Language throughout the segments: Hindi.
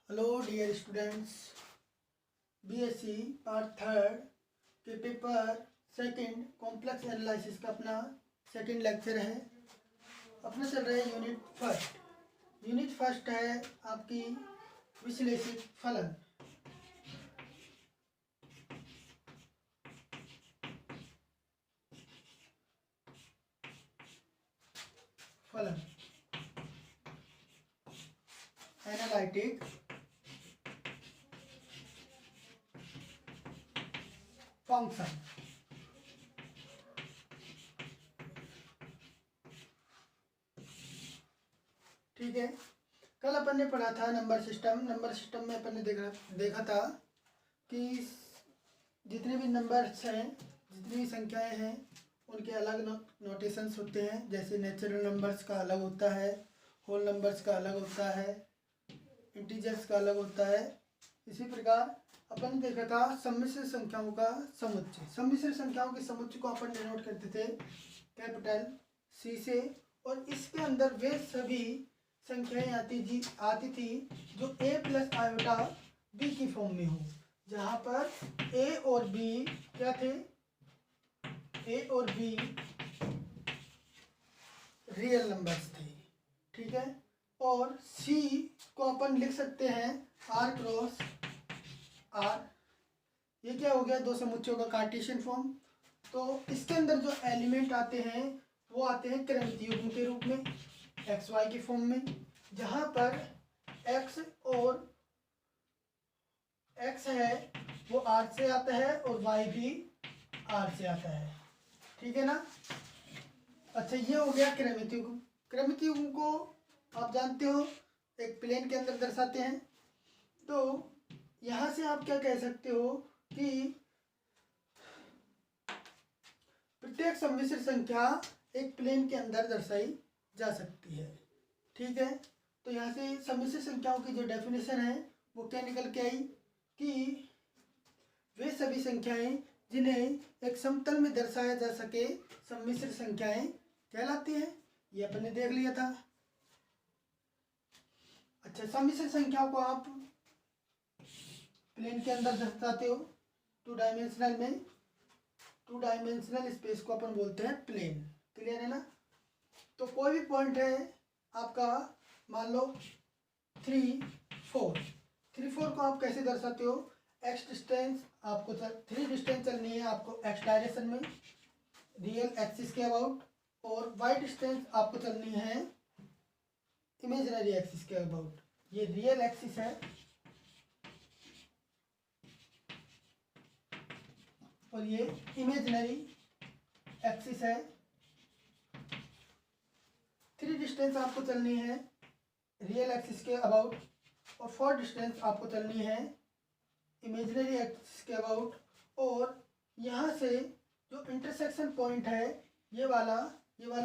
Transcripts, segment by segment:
Hello dear students, BSc part third के पेपर सेकंड कॉम्प्लेक्स एनालिसिस का अपना सेकंड लेक्चर है। अपना चल रहा है यूनिट फर्स्ट। यूनिट फर्स्ट है आपकी विश्लेषित फलन। फलन एनालिटिक फंक्शन। ठीक है, कल अपन ने पढ़ा था नंबर सिस्टम। नंबर सिस्टम में अपन ने देखा था कि जितने भी नंबर्स हैं, जितनी भी संख्याएं हैं, उनके अलग नोटेशंस होते हैं। जैसे नेचुरल नंबर्स का अलग होता है, होल नंबर्स का अलग होता है, इंटीजर्स का अलग होता है। इसी प्रकार अपन ने देखा था सम्मिश्र संख्याओं का समुच्चय। सम्मिश्र संख्याओं के समुच्चय को अपन डिनोट करते थे कैपिटल सी से, और इसके अंदर वे सभी संख्याएं आती थी जो a प्लस आयोटा b की फॉर्म में हो, जहां पर a और b क्या थे, a और b रियल नंबर्स थे। ठीक है, और c को अपन लिख सकते हैं r क्रॉस r। ये क्या हो गया, दो समुच्चयों का कार्टेशियन फॉर्म। तो इसके अंदर जो एलिमेंट आते हैं वो आते हैं क्रमित युग्म के रूप में एक्स वाई की फॉर्म में, जहां पर x और x है वो r से आता है और y भी r से आता है। ठीक है ना। अच्छा, ये हो गया क्रमित युग्म। क्रमित युग्म को आप जानते हो एक प्लेन के अंदर दर्शाते हैं। तो यहां से आप क्या कह सकते हो कि प्रत्येक सम्मिश्र संख्या एक प्लेन के अंदर दर्शाई जा सकती है। ठीक है, तो यहाँ से सम्मिश्र संख्याओं की जो डेफिनेशन है वो क्या निकल के आई कि वे सभी संख्याएं जिन्हें एक समतल में दर्शाया जा सके सम्मिश्र संख्याएं कहलाती हैं। ये अपन ने देख लिया था। अच्छा, सम्मिश्र संख्याओं को आप प्लेन के अंदर दर्शाते हो टू डायमेंशनल में। टू डायमेंशनल स्पेस को अपन बोलते हैं प्लेन। क्लियर है ना। तो कोई भी पॉइंट है आपका, मान लो 3, 4। 3, 4 को आप कैसे दर्शाते हो, एक्स डिस्टेंस आपको 3 डिस्टेंस चलनी है आपको एक्स डायरेक्शन में रियल एक्सिस के अबाउट, और वाई डिस्टेंस आपको चलनी है इमेजिनरी एक्सिस के अबाउट। ये रियल एक्सिस है और ये इमेजिनरी एक्सिस है। 3 डिस्टेंस आपको चलनी है रियल एक्सिस के अबाउट, और 4 डिस्टेंस आपको चलनी है इमेजिनरी एक्सिस के अबाउट। और यहाँ से जो इंटरसेक्शन पॉइंट है ये वाला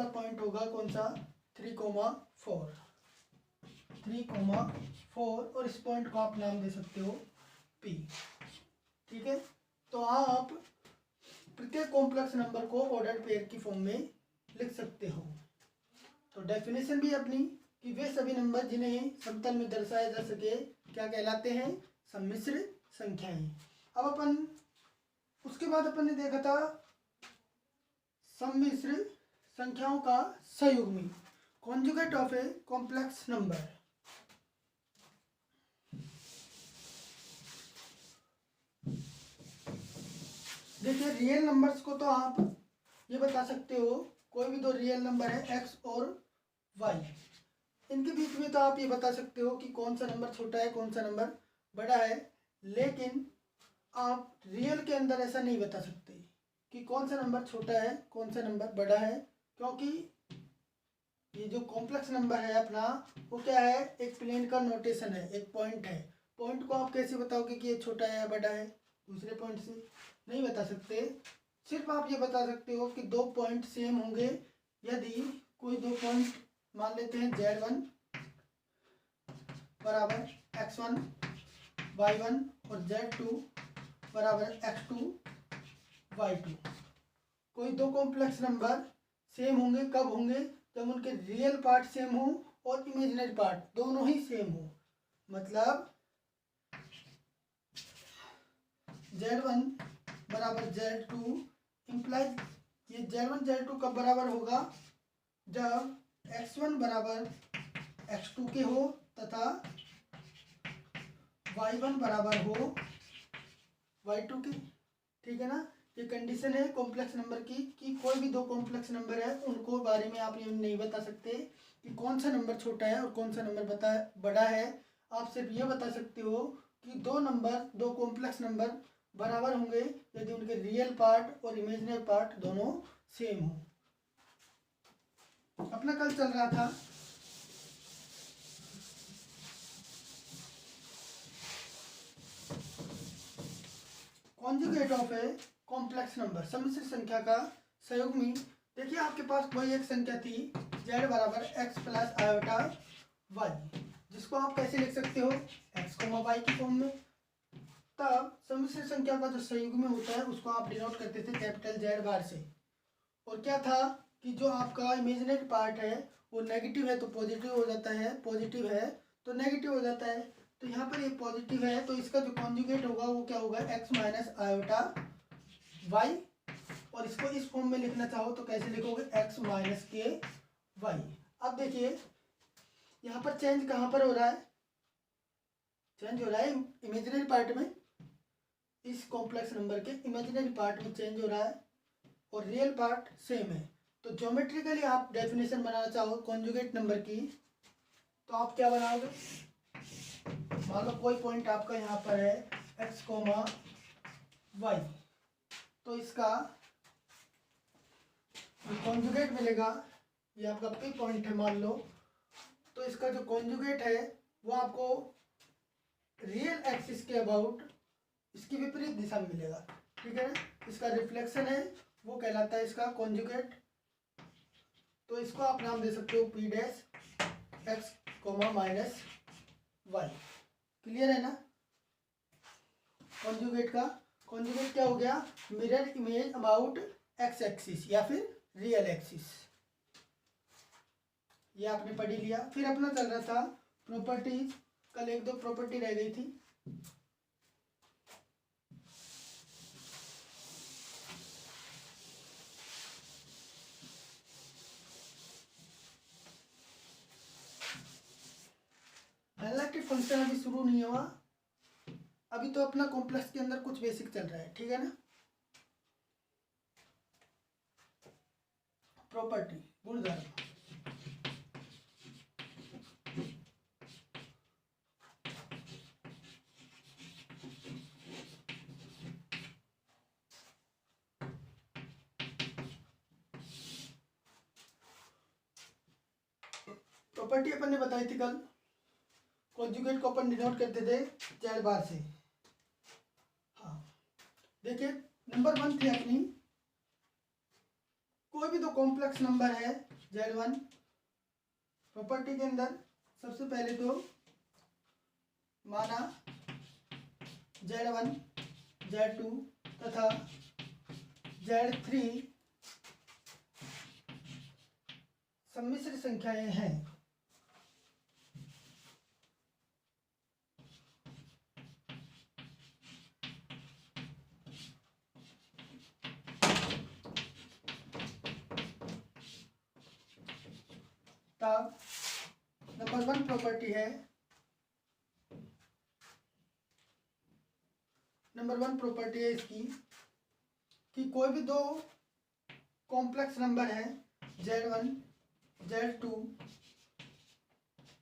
पॉइंट होगा कौन सा, 3,4। 3,4, और इस पॉइंट को आप नाम दे सकते हो P। ठीक है, तो आप प्रत्येक कॉम्प्लेक्स नंबर को ऑर्डर्ड पेयर की फॉर्म में लिख सकते हो। तो डेफिनेशन भी अपनी कि वे सभी नंबर जिन्हें समतल में दर्शाया जा सके क्या कहलाते हैं, सम्मिश्र संख्याएं। अब अपन उसके बाद अपन ने देखा था सम्मिश्र संख्याओं का संयुग्मी, conjugate of a complex number. देखिए, रियल नंबर्स को तो आप ये बता सकते हो, कोई भी दो रियल नंबर है एक्स और वाई, इनके बीच में तो आप ये बता सकते हो कि कौन सा नंबर छोटा है कौन सा नंबर बड़ा है। लेकिन आप रियल के अंदर ऐसा नहीं बता सकते कि कौन सा नंबर छोटा है कौन सा नंबर बड़ा है, क्योंकि ये जो कॉम्प्लेक्स नंबर है अपना वो क्या है, एक प्लेन का नोटेशन है, एक पॉइंट है। पॉइंट को आप कैसे बताओगे कि ये छोटा है या बड़ा है, दूसरे पॉइंट से नहीं बता सकते। सिर्फ आप ये बता सकते हो कि दो पॉइंट सेम होंगे। यदि कोई दो पॉइंट मान लेते हैं Z1 बराबर X1 Y1 और Z2 बराबर X2 Y2। कोई दो कॉम्प्लेक्स नंबर सेम होंगे, कब होंगे, जब उनके रियल पार्ट सेम हो और इमेजिनरी पार्ट दोनों ही सेम हो। मतलब Z1 बराबर Z2 इम्प्लाइज ये Z1 Z2 कब बराबर होगा, जब x1 बराबर x2 के हो तथा y1 बराबर हो y2 के। ठीक है ना, ये कंडीशन है कॉम्प्लेक्स नंबर की कि कोई भी दो कॉम्प्लेक्स नंबर है उनको बारे में आप ये नहीं बता सकते कि कौन सा नंबर छोटा है और कौन सा नंबर बड़ा है। आप सिर्फ ये बता सकते हो कि दो कॉम्प्लेक्स नंबर बराबर होंगे यदि उनके रियल पार्ट और इमेजिनरी पार्ट दोनों सेम हो। अपना कल चल रहा था conjugate of a complex number, सम्मिश्र संख्या का संयुग्मी। देखिए आपके पास कोई एक संख्या थी z बराबर x प्लस आयोटा y, जिसको आप कैसे लिख सकते हो x y की फॉर्म में। तब सम्मिश्र संख्या का जो संयुग्मी होता है उसको आप डिनोट करते थे कैपिटल Z बार से। और क्या था कि जो आपका इमेजिनरी पार्ट है वो नेगेटिव है तो पॉजिटिव हो जाता है, पॉजिटिव है तो नेगेटिव हो जाता है। तो यहाँ पर ये पॉजिटिव है तो इसका जो कॉन्जुगेट होगा वो क्या होगा x माइनस आयोटा y, और इसको इस फॉर्म में लिखना चाहो तो कैसे लिखोगे x माइनस के y। अब देखिए यहाँ पर चेंज कहाँ पर हो रहा है, चेंज हो रहा है इमेजिनरी पार्ट में, इस कॉम्प्लेक्स नंबर के इमेजिनरी पार्ट में चेंज हो रहा है और रियल पार्ट सेम है। तो ज्योमेट्रिकली आप डेफिनेशन बनाना चाहो कॉन्जुगेट नंबर की तो आप क्या बनाओगे, मान लो कोई पॉइंट आपका यहाँ पर है x, y, तो इसका जो कॉन्जुगेट मिलेगा ये आपका पी पॉइंट है मान लो, तो इसका जो कॉन्जुगेट है वो आपको रियल एक्सिस के अबाउट इसकी विपरीत दिशा में मिलेगा। ठीक है ना, इसका रिफ्लेक्शन है वो कहलाता है इसका कॉन्जुगेट। तो इसको आप नाम दे सकते हो p dash x minus y. Clear है ना, कॉन्जुगेट का कॉन्जुगेट क्या हो गया, mirror image about x axis या फिर रियल एक्सिस, ये आपने पढ़ी लिया। फिर अपना चल रहा था प्रॉपर्टीज, कल एक दो प्रॉपर्टी रह गई थी। एनालिटिक फंक्शन अभी शुरू नहीं हुआ, अभी तो अपना कॉम्प्लेक्स के अंदर कुछ बेसिक चल रहा है। ठीक है ना, प्रॉपर्टी गुणधर्म, प्रॉपर्टी अपन ने बताई थी कल। कॉन्जुगेट को अपन डिनोट करते थे Z बार से। हाँ देखिए नंबर 1 थी अपनी, कोई भी दो कॉम्प्लेक्स नंबर है Z1, प्रॉपर्टी के अंदर सबसे पहले तो माना Z1 Z2 तथा Z3 सम्मिश्र संख्याएं हैं। तब नंबर 1 प्रॉपर्टी है, नंबर 1 प्रॉपर्टी है इसकी कि कोई भी दो कॉम्प्लेक्स नंबर है Z1 Z2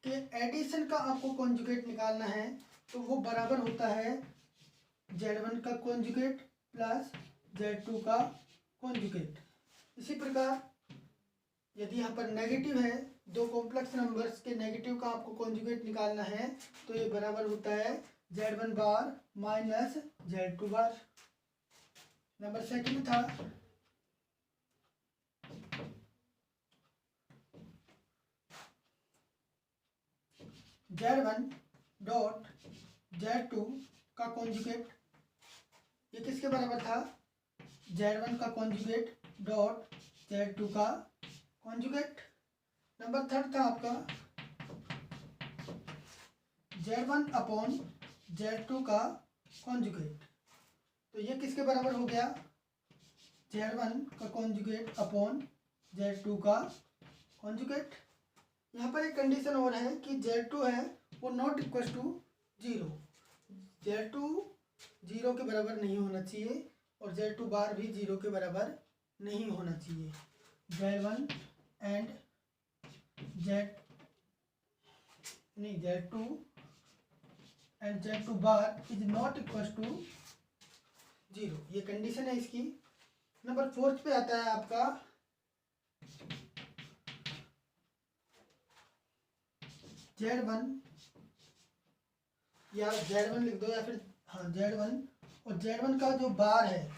के एडिशन का आपको कॉन्जुगेट निकालना है तो वो बराबर होता है Z1 का कॉन्जुगेट प्लस Z2 का कॉन्जुगेट। इसी प्रकार यदि यहाँ पर नेगेटिव है, दो कॉम्प्लेक्स नंबर्स के नेगेटिव का आपको कॉन्जुगेट निकालना है तो ये बराबर होता है Z1 बार माइनस Z2 बार। नंबर 2 था Z1 डॉट Z2 का कॉन्जुगेट, ये किसके बराबर था, Z1 का कॉन्जुगेट डॉट Z2 का कॉन्जुगेट। नंबर 3 था आपका Z1 अपॉन Z2 का कॉन्जुगेट। ये किसके बराबर हो गया, Z1 का कॉन्जुगेट अपॉन Z2 का कॉन्जुगेट। यहाँ पर एक कंडीशन और है कि Z2 है वो नॉट इक्वल टू 0, Z2 0 के बराबर नहीं होना चाहिए और Z2 बार भी 0 के बराबर नहीं होना चाहिए। Z1 and Z2 and Z2 bar is not equal to 0, ये कंडीशन है इसकी। नंबर 4 पे आता है आपका Z1 या Z1 लिख दो या फिर हाँ Z1, और Z1 का जो बार है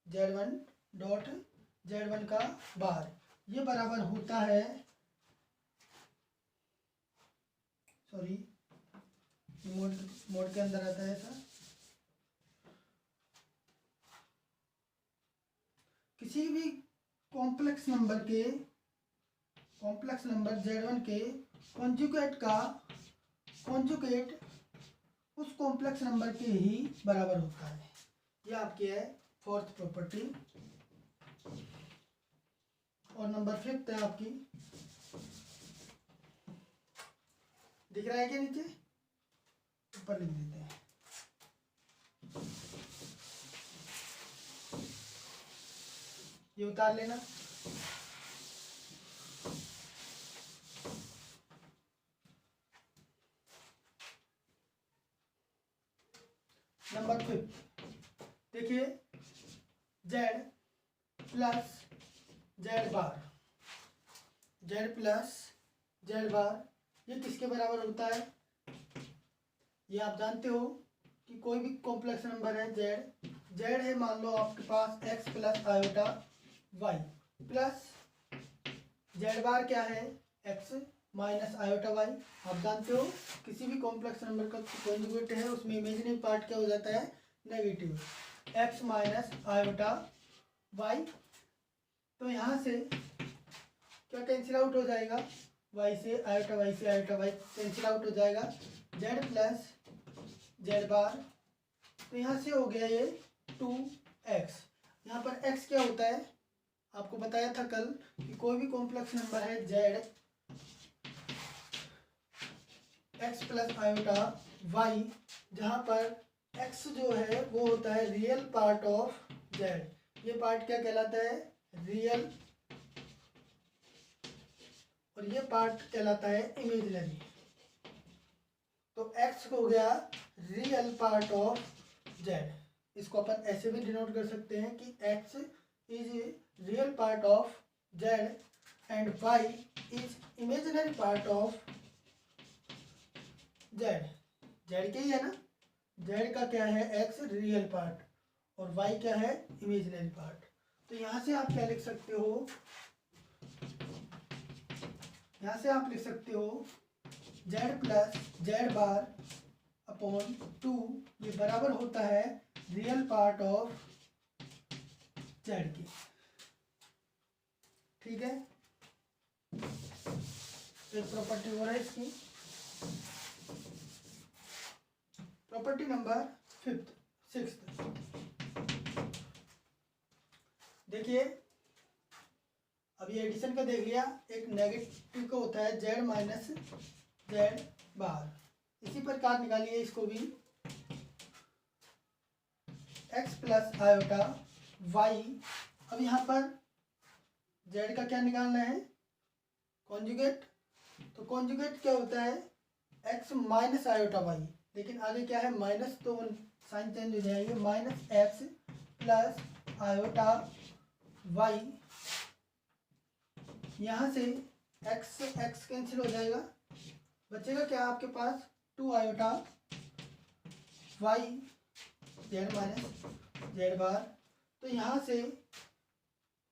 Z1 डॉट Z1 का बार ये बराबर होता है, सॉरी मोड के अंदर आता है ऐसा, किसी भी कॉम्प्लेक्स नंबर Z1 के कॉन्जुगेट का कॉन्जुगेट उस कॉम्प्लेक्स नंबर के ही बराबर होता है। ये आपकी है 4th प्रॉपर्टी। और नंबर 5 है आपकी, दिख रहा है क्या नीचे, ऊपर लिख देते हैं। ये उतार लेना। नंबर 5 देखिए, Z प्लस Z बार, Z प्लस Z बार ये किसके बराबर होता है, ये आप जानते हो कि कोई भी कॉम्प्लेक्स नंबर है Z है, मान लो आपके पास x plus iota y plus Z बार क्या है x माइनस आयोटा y। आप जानते हो किसी भी कॉम्प्लेक्स नंबर का कॉन्जुगेट है उसमें इमेजिनरी पार्ट क्या हो जाता है, negative, x minus iota y। तो यहाँ से क्या कैंसिल आउट हो जाएगा, y से आयोटा y कैंसिल आउट हो जाएगा, z प्लस Z बार। तो यहाँ से हो गया ये 2x। यहाँ पर x क्या होता है, आपको बताया था कल कि कोई भी कॉम्प्लेक्स नंबर है Z x plus iota y, जहाँ पर x जो है वो होता है रियल पार्ट ऑफ Z। ये पार्ट क्या कहलाता है, रियल, और ये पार्ट कहलाता है इमेजिनरी। तो x हो गया रियल पार्ट ऑफ Z। इसको अपन ऐसे भी डिनोट कर सकते हैं कि x is real part of Z and y is imaginary part of Z। Z के ही है ना, Z का क्या है x रियल पार्ट और y क्या है इमेजिनरी पार्ट। तो यहाँ से आप क्या लिख सकते हो, यहाँ से आप लिख सकते हो Z plus Z bar upon 2, ये बराबर होता है रियल पार्ट ऑफ Z की। ठीक है, एक प्रॉपर्टी हो रहा है इसकी, प्रॉपर्टी नंबर 6। देखिए अब ये एडिशन का देख लिया, एक नेगेटिव का होता है Z माइनस Z बार। इसी प्रकार निकालिए इसको भी, x प्लस आयोटा y। अब यहाँ पर Z का क्या निकालना है, कॉन्जुगेट। तो कॉन्जुगेट क्या होता है, x माइनस आयोटा y, लेकिन आगे क्या है माइनस, तो साइन चेंज हो जाएंगे, minus x plus iota y। यहाँ से x कैंसिल हो जाएगा, बचेगा क्या आपके पास 2 iota y Z minus Z बार। तो यहाँ से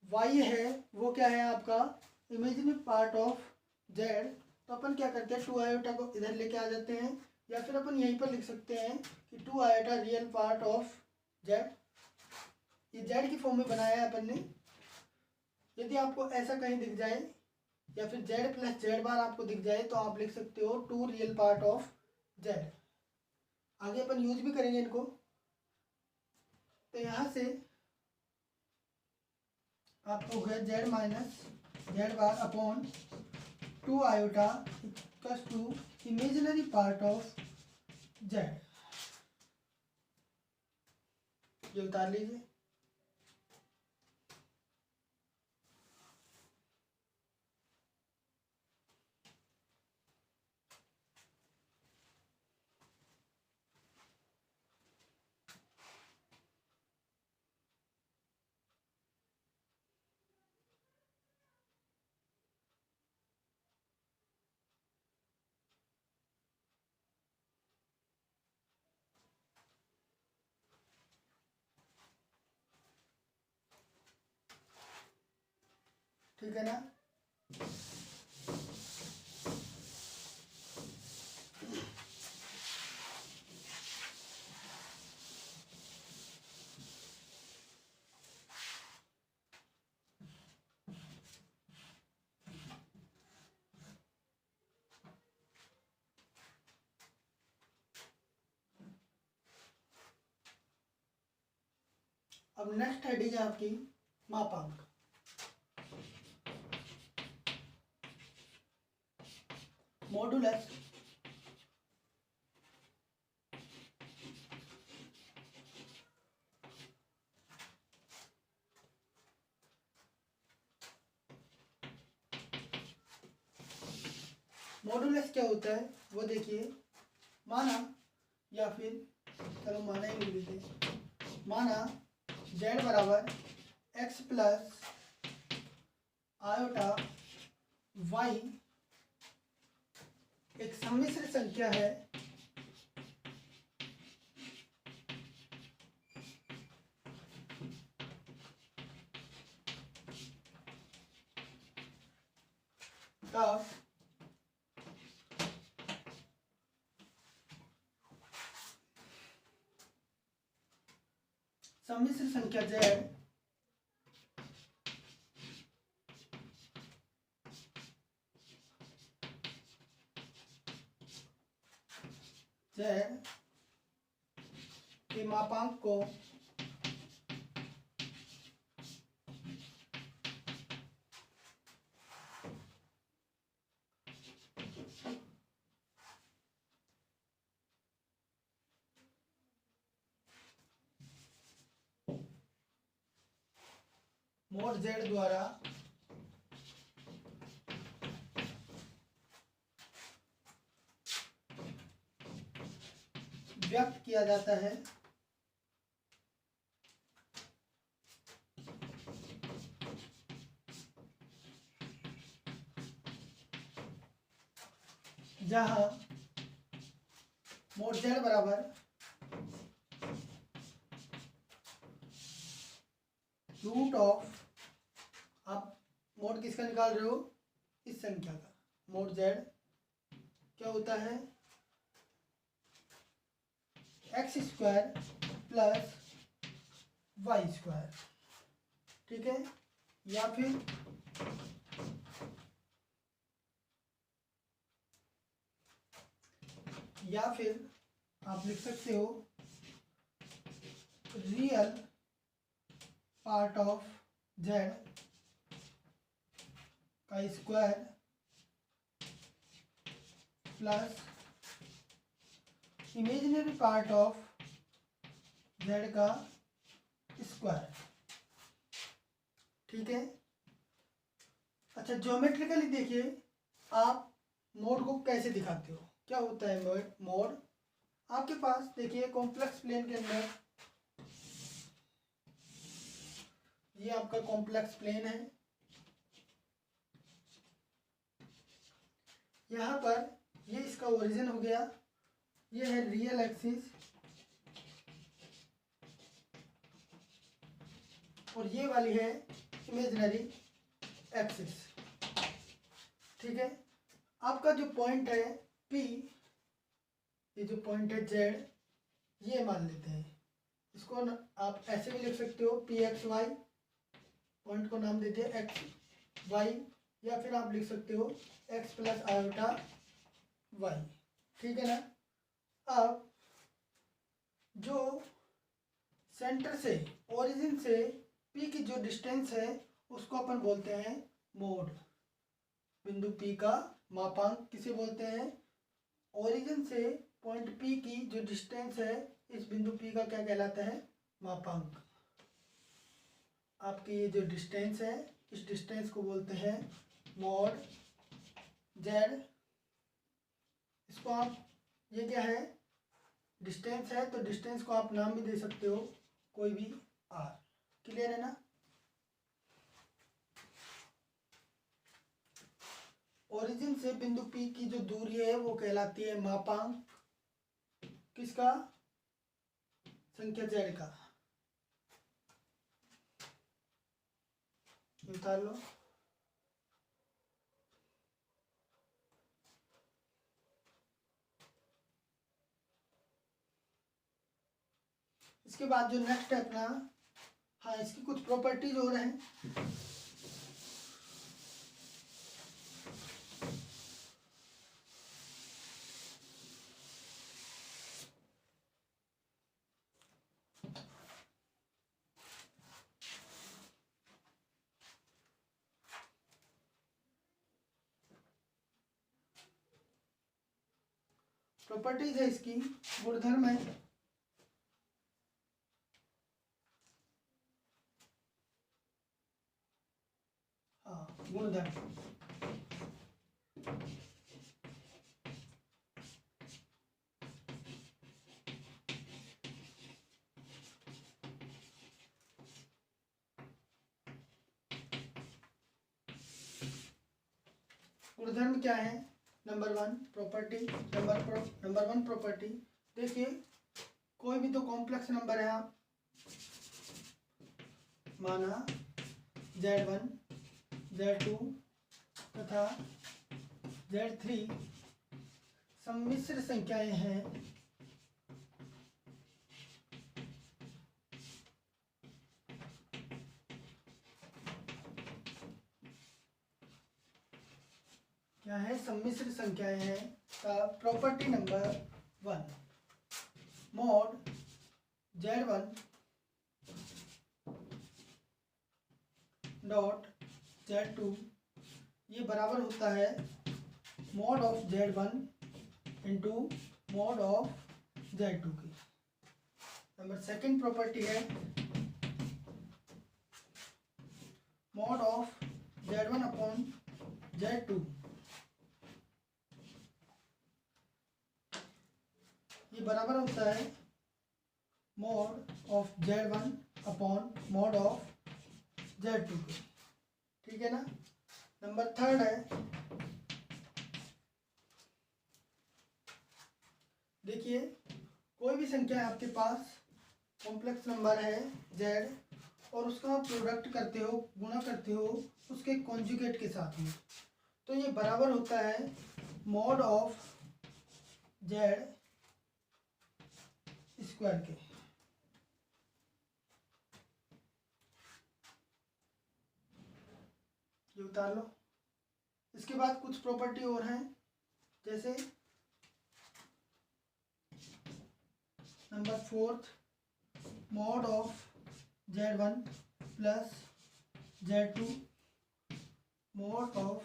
y है वो क्या है आपका इमेजिनरी पार्ट ऑफ Z। तो अपन क्या करते हैं 2 आयोटा को इधर लेके आ जाते हैं, या फिर अपन यहीं पर लिख सकते हैं कि 2 iota real part of Z। ये Z की फॉर्म में बनाया है अपन ने। यदि आपको ऐसा कहीं दिख जाए या फिर Z प्लस Z बार आपको दिख जाए तो आप लिख सकते हो 2 रियल पार्ट ऑफ Z। आगे अपन यूज भी करेंगे इनको। तो यहाँ से आपको हो गया z minus z bar upon 2 iota equals to imaginary part of z. ये उतार लीजिए। ठीक है ना। अब नेक्स्ट हेडिंग है आपकी मापांक। मॉडुलस मॉडुलस क्या होता है वो देखिए। माना या फिर चलो माना ही बोल देते, माना z बराबर x प्लस आयोटा y एक सम्मिश्र संख्या है तब सम्मिश्र संख्या z के मापांक को मोड z द्वारा व्यक्त किया जाता है। जहां मोड z बराबर रूट ऑफ, आप मोड किसका निकाल रहे हो, इस संख्या का। मोड z क्या होता है, x square plus y square, ठीक है। या फिर आप लिख सकते हो रियल पार्ट ऑफ z का square plus imaginary part of z का स्क्वायर, ठीक है। अच्छा, ज्योमेट्रिकली देखिए आप मोड को कैसे दिखाते हो, क्या होता है मोड। आपके पास देखिए कॉम्प्लेक्स प्लेन के अंदर ये आपका कॉम्प्लेक्स प्लेन है, यहाँ पर ये इसका ओरिजिन हो गया, ये है रियल एक्सिस और ये वाली है इमेजिनरी एक्सिस, ठीक है। आपका जो पॉइंट है P, ये जो पॉइंट है Z, ये मान लेते हैं। इसको आप ऐसे भी लिख सकते हो PXY, पॉइंट को नाम देते हैं XY, या फिर आप लिख सकते हो x प्लस आयोटा y, ठीक है ना। अब जो सेंटर से, ओरिजिन से P की जो डिस्टेंस है उसको अपन बोलते हैं मोड। बिंदु P का मापांक किसे बोलते हैं? ओरिजिन से पॉइंट P की जो डिस्टेंस है इस बिंदु P का क्या कहलाता है? मापांक। आपकी ये जो डिस्टेंस है इस डिस्टेंस को बोलते हैं मोड Z। इसको आप, ये क्या है? डिस्टेंस है, तो डिस्टेंस को आप नाम भी दे सकते हो कोई भी R। क्लियर है ना? ओरिजिन से बिंदु P की जो दूरी है वो कहलाती है मापांक किसका? संख्या Z का। उतार लो। इसके बाद जो नेक्स्ट है अपना, हाँ, इसकी कुछ प्रॉपर्टीज और हैं। प्रॉपर्टीज है इसकी, गुणधर्म है। हाँ, गुणधर्म। गुणधर्म क्या है? Number one property, number one property, देखिए कोई भी तो कॉम्प्लेक्स नंबर है, आप माना Z1, Z2 तथा Z3 सम्मिश्र संख्याएं हैं, क्या है? सम्मिश्र संख्याएं हैं। Property number one, mode Z1 dot Z2 ये बराबर होता है mode of Z1 into mode of Z2 की। नंबर सेकंड प्रॉपर्टी है mode of Z1 upon Z2 ये बराबर होता है mode of Z1 upon mode of Z2 की। ठीक है ना? नंबर थर्ड है, देखिए कोई भी संख्या है आपके पास, कॉम्प्लेक्स नंबर है Z और उसका आप प्रोडक्ट करते हो, गुणा करते हो उसके कॉन्जुगेट के साथ में, तो ये बराबर होता है मोड ऑफ Z स्क्वायर के। ये उतार लो। इसके बाद कुछ प्रॉपर्टी और हैं, जैसे number fourth mode of Z1 plus Z2 mode of,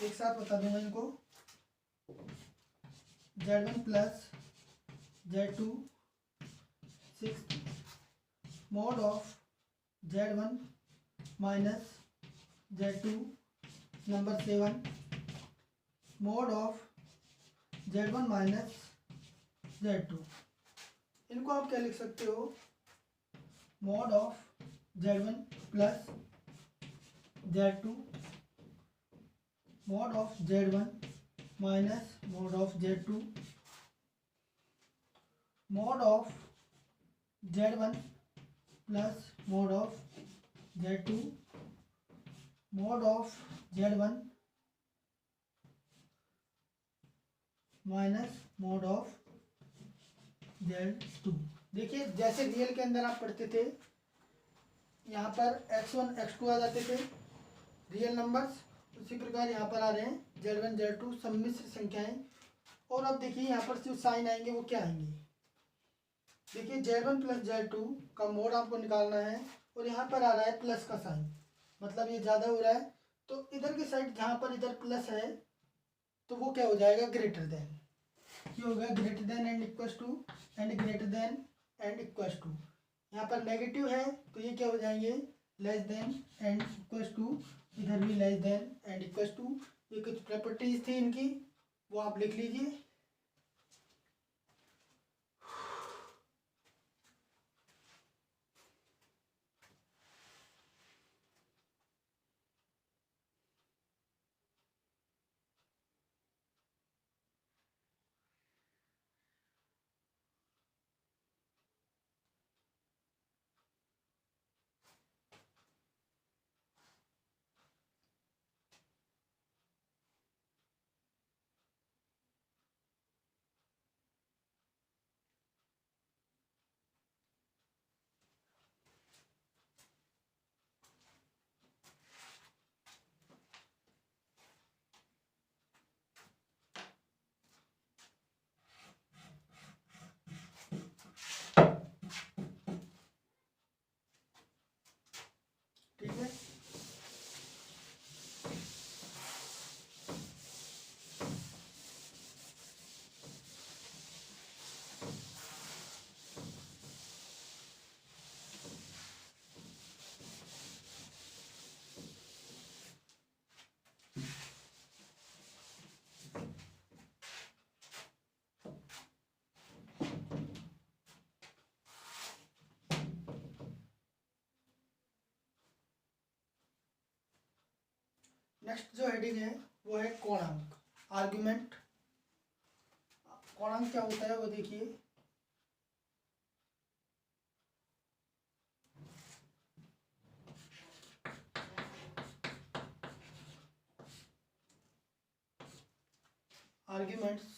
एक साथ बता दूंगा इनको, Z1 plus Z2 six mode of Z1 minus Z2 number 7 mode of Z1 minus Z2। इनको आप क्या लिख सकते हो? Mode of Z1 plus Z2 mode of Z1 minus mode of Z2 mode of Z1 plus mode of Z2 mode of Z1 minus mode of Z2। देखिए जैसे रियल के अंदर आप पढ़ते थे, यहाँ पर x1 x2 आ जाते थे रियल नंबर्स, उसी प्रकार यहाँ पर आ रहे हैं Z1 Z2 सम्मिश्र संख्याएं और अब देखिए यहाँ पर जो साइन आएंगे वो क्या आएंगे, देखिए Z1 प्लस Z2 का मोड आपको निकालना है, और यहाँ पर आ रहा है प्लस का साइन, मतलब ये ज़्यादा हो रहा है, तो इधर की साइड जहाँ पर इधर प्लस है तो वो क्या हो जाएगा, ग्रेटर देन, ये होगा greater than and equals to, and greater than and equals to. यहाँ पर नेगेटिव है तो ये क्या हो जाएंगे, less than and equals to, इधर भी less than and equals to. ये कुछ प्रॉपर्टीज थी इनकी, वो आप लिख लीजिए। ठीक है, नेक्स्ट जो हेडिंग है वो है कोणांक, आर्गुमेंट। कोणांक क्या होता है वो देखिए, आर्ग्यूमेंट्स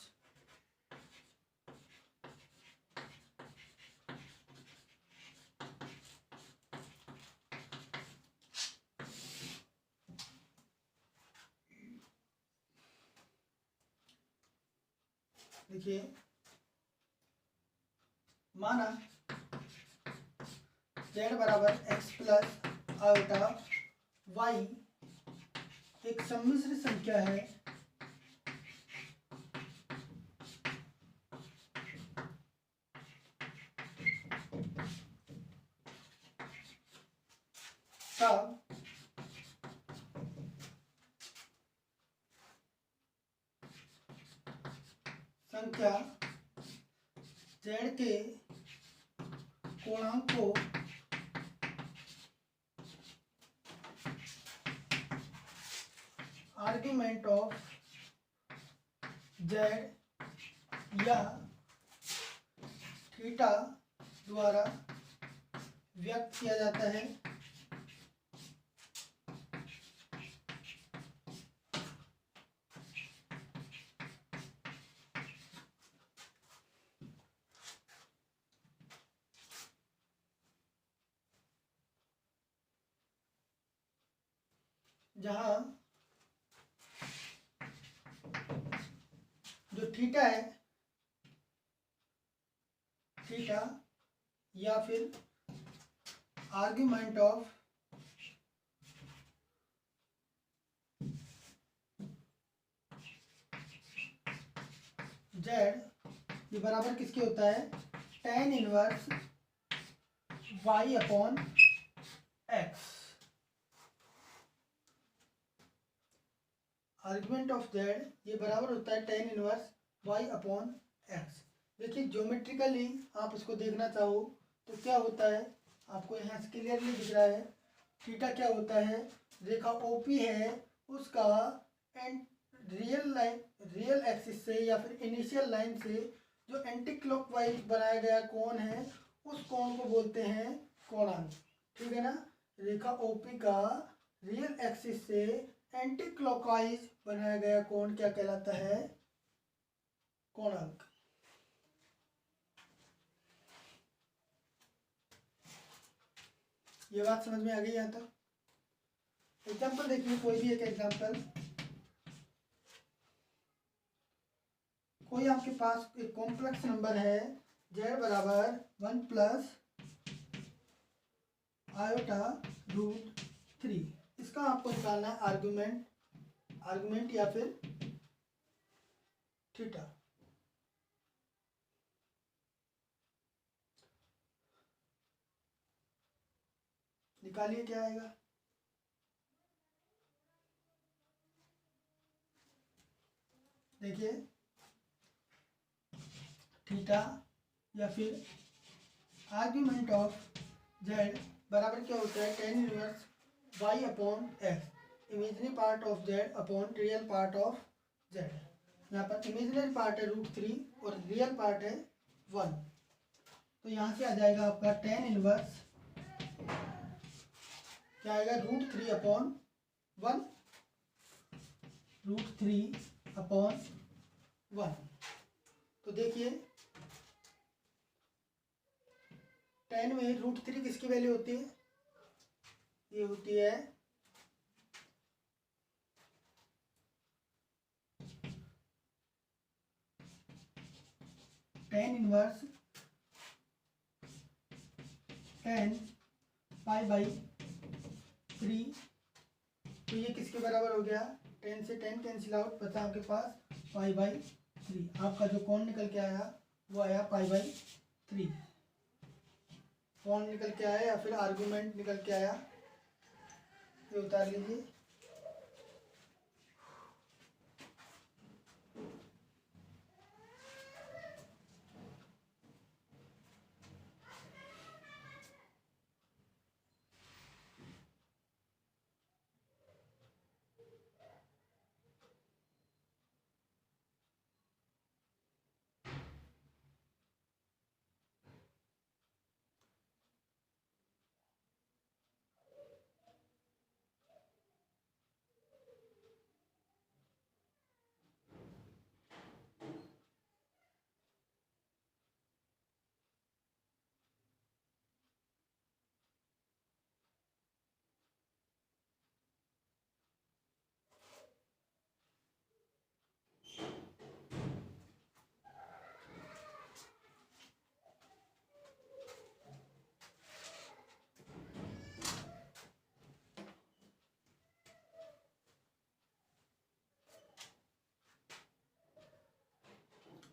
देखिए, माना z बराबर x प्लस आयोटा y एक सम्मिश्र संख्या है तब संख्या z के कोणांक को आर्ग्यूमेंट ऑफ z या थीटा द्वारा व्यक्त किया जाता है। जहां जो थीटा है, थीटा या फिर आर्ग्यूमेंट ऑफ जेड ये बराबर किसके होता है, tan inverse y upon x। Argument of z ये बराबर होता है tan inverse y upon x। देखिए ज्योमेट्रिकली आप इसको देखना चाहो तो क्या होता है, आपको यहाँ से क्लियरली दिख रहा है। थीटा क्या होता है, रेखा ओपी है उसका एंड रियल एक्सिस से या फिर इनिशियल लाइन से जो एंटी क्लॉकवाइज बनाया गया कोण है उस कोण को बोलते हैं कोणांक। ठीक है ना, रेखा ओपी का रियल एक्सिस से एंटी क्लॉकवाइज बनाया गया कोण क्या कहलाता है, कोणांक। ये बात समझ में आ गई यहाँ तक। एग्जाम्पल देखिए, कोई भी एक एग्जाम्पल, कोई आपके पास एक कॉम्प्लेक्स नंबर है z बराबर 1 प्लस आयोटा रूट 3, इसका आपको निकालना है आर्गुमेंट या फिर थीटा। निकालिए क्या आएगा। देखिए थीटा या फिर आर्ग्यूमेंट ऑफ z बराबर क्या होता है, tan inverse y upon x, imaginary part of z upon real part of z। यहाँ पर इमेजनरी पार्ट है √3 और रियल पार्ट है 1, तो यहाँ से आ जाएगा आपका tan इनवर्स क्या आएगा, √3 अपॉन 1, √3 अपॉन 1। तो देखिए tan में √3 किसकी वैल्यू होती है, ये होती है tan इनवर्स tan π/3, तो ये किसके बराबर हो गया, tan से tan कैंसिल आउट, बचा आपके पास π/3। आपका जो कौन निकल के आया वो आया π/3, कौन निकल के आया या फिर आर्गुमेंट निकल के आया, ये उतार लीजिए।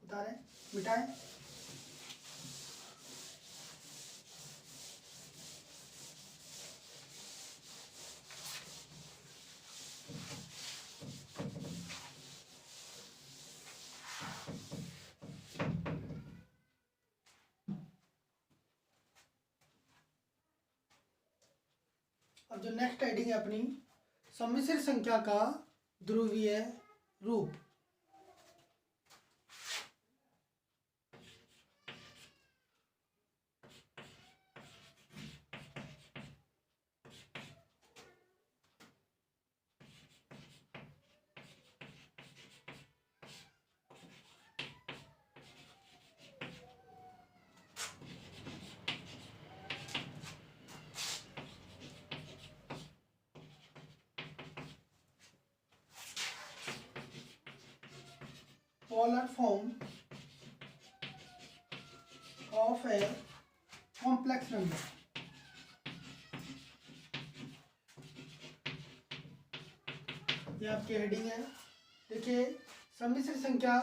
उतारें, मिटाएं। अब जो नेक्स्ट हेडिंग है अपनी, सम्मिश्र संख्या का ध्रुवीय रूप। Polar form of a complex number। ये आपकी हेडिंग है। देखिए सम्मिश्र संख्या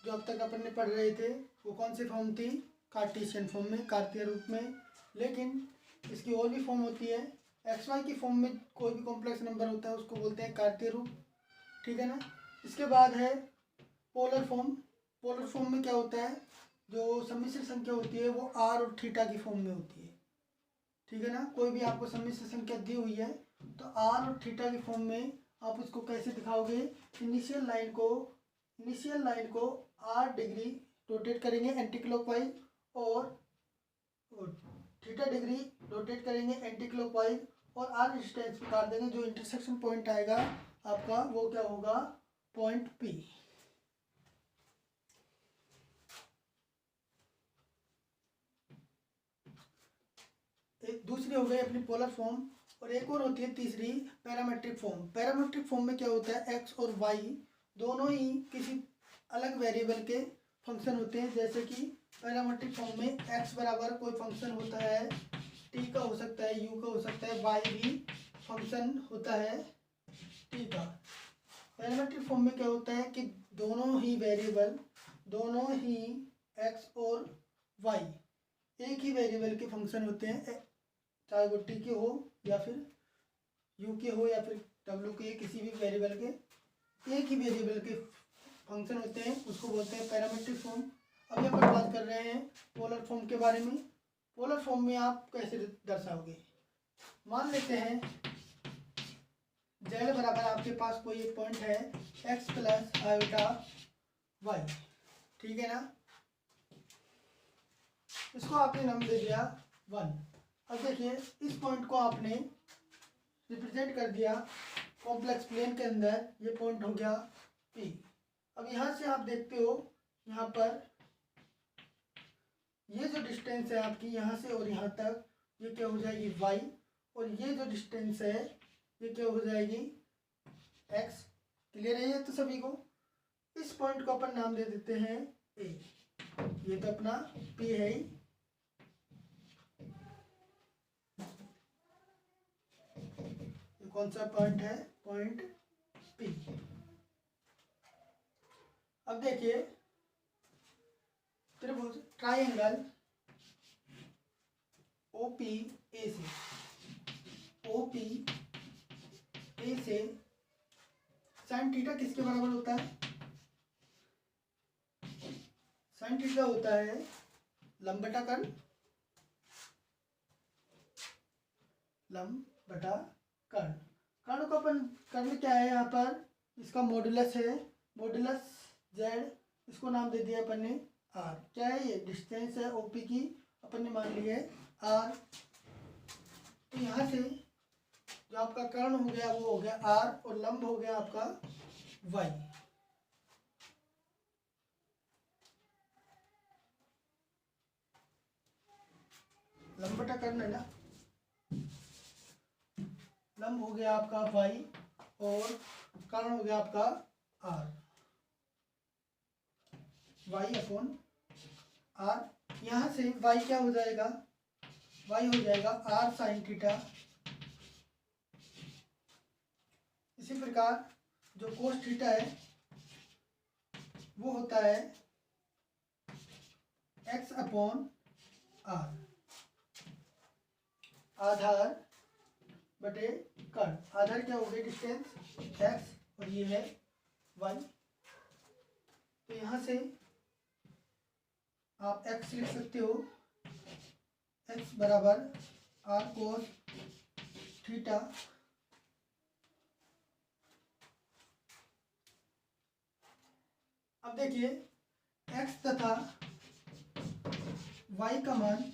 जो अब तक अपन ने पढ़ रहे थे वो कौन सी फॉर्म थी, कार्टेशियन फॉर्म में, कार्तीय रूप में। लेकिन इसकी और भी फॉर्म होती है, XY की फॉर्म में कोई भी कॉम्प्लेक्स नंबर होता है उसको बोलते हैं कार्तीय रूप, ठीक है ना। इसके बाद है पोलर फॉर्म। पोलर फॉर्म में क्या होता है, जो सम्मिश्र संख्या होती है वो r और थीटा की फॉर्म में होती है, ठीक है ना। कोई भी आपको सम्मिश्र संख्या दी हुई है तो r और थीटा की फॉर्म में आप उसको कैसे दिखाओगे, इनिशियल लाइन को r डिग्री रोटेट करेंगे एंटी क्लॉकवाइज और थीटा डिग्री रोटेट करेंगे एंटी क्लॉकवाइज, और r डिस्टेंस पे काट देंगे। जो इंटरसेक्शन पॉइंट आएगा आपका वो क्या होगा, पॉइंट P। एक दूसरी हो गई अपनी पोलर फॉर्म, और एक और होती है तीसरी पैरामेट्रिक फॉर्म। पैरामेट्रिक फॉर्म में क्या होता है, x और y दोनों ही किसी अलग वेरिएबल के फंक्शन होते हैं। जैसे कि पैरामीट्रिक फॉर्म में x बराबर कोई फंक्शन होता है, t का हो सकता है, u का हो सकता है, y भी फंक्शन होता है t का। पैरामीट्रिक फॉर्म में क्या होता है कि दोनों ही वेरिएबल, दोनों ही x और y एक ही वेरिएबल के फंक्शन होते हैं, चाहे वो t के हो या फिर u के हो या फिर w के, किसी भी वेरिएबल के एक ही वेरिएबल के फंक्शन होते हैं, उसको बोलते हैं पैरामीट्रिक फॉर्म। अब यहाँ पर बात कर रहे हैं पोलर फॉर्म के बारे में। पोलर फॉर्म में आप कैसे दर्शाओगे? मान लेते हैं z बराबर आपके पास कोई एक पॉइंट है x प्लस आयोटा y, ठीक है ना। इसको आपने नाम दे दिया 1। अब देखिए इस पॉइंट को आपने रिप्रेजेंट कर दिया कॉम्प्लेक्स प्लेन के अंदर, ये पॉइंट हो गया P। अब यहाँ से आप देखते हो यहाँ पर ये जो डिस्टेंस है आपकी यहाँ से और यहाँ तक, ये क्या हो जाएगी y, और ये जो डिस्टेंस है ये क्या हो जाएगी x। क्लियर है ये तो सभी को? इस पॉइंट को अपन नाम दे देते हैं A। ये तो अपना P है ही। ये कौन सा पॉइंट है? Point P। अब देखिए त्रिभुज ट्राइंगल OPA से साइन थीटा किसके बराबर होता है? साइन थीटा होता है लंब बटा कर्ण, लंब बटा कर्ण। कर्ण को अपन, कर्ण क्या है यहाँ पर? इसका मॉडुलस है, मॉडुलस z, इसको नाम दे दिया अपन ने r। क्या है ये? डिस्टेंस है OP की, अपन ने मान ली है r। तो यहाँ से जो आपका कर्ण हो गया वो हो गया r और लंब हो गया आपका y। लंब बटा कर्ण है ना, लंब हो गया आपका y और कर्ण हो गया आपका r, y अपॉन r। यहाँ से y क्या हो जाएगा? y हो जाएगा r साइन थीटा। इसी प्रकार जो कोस थीटा है वो होता है x अपॉन r, आधार बटे कर्ण। आधार क्या हो गया? डिस्टेंस x और ये है y। तो यहाँ से आप x लिख सकते हो, x बराबर r कोस थीटा। अब देखिए x तथा y का मान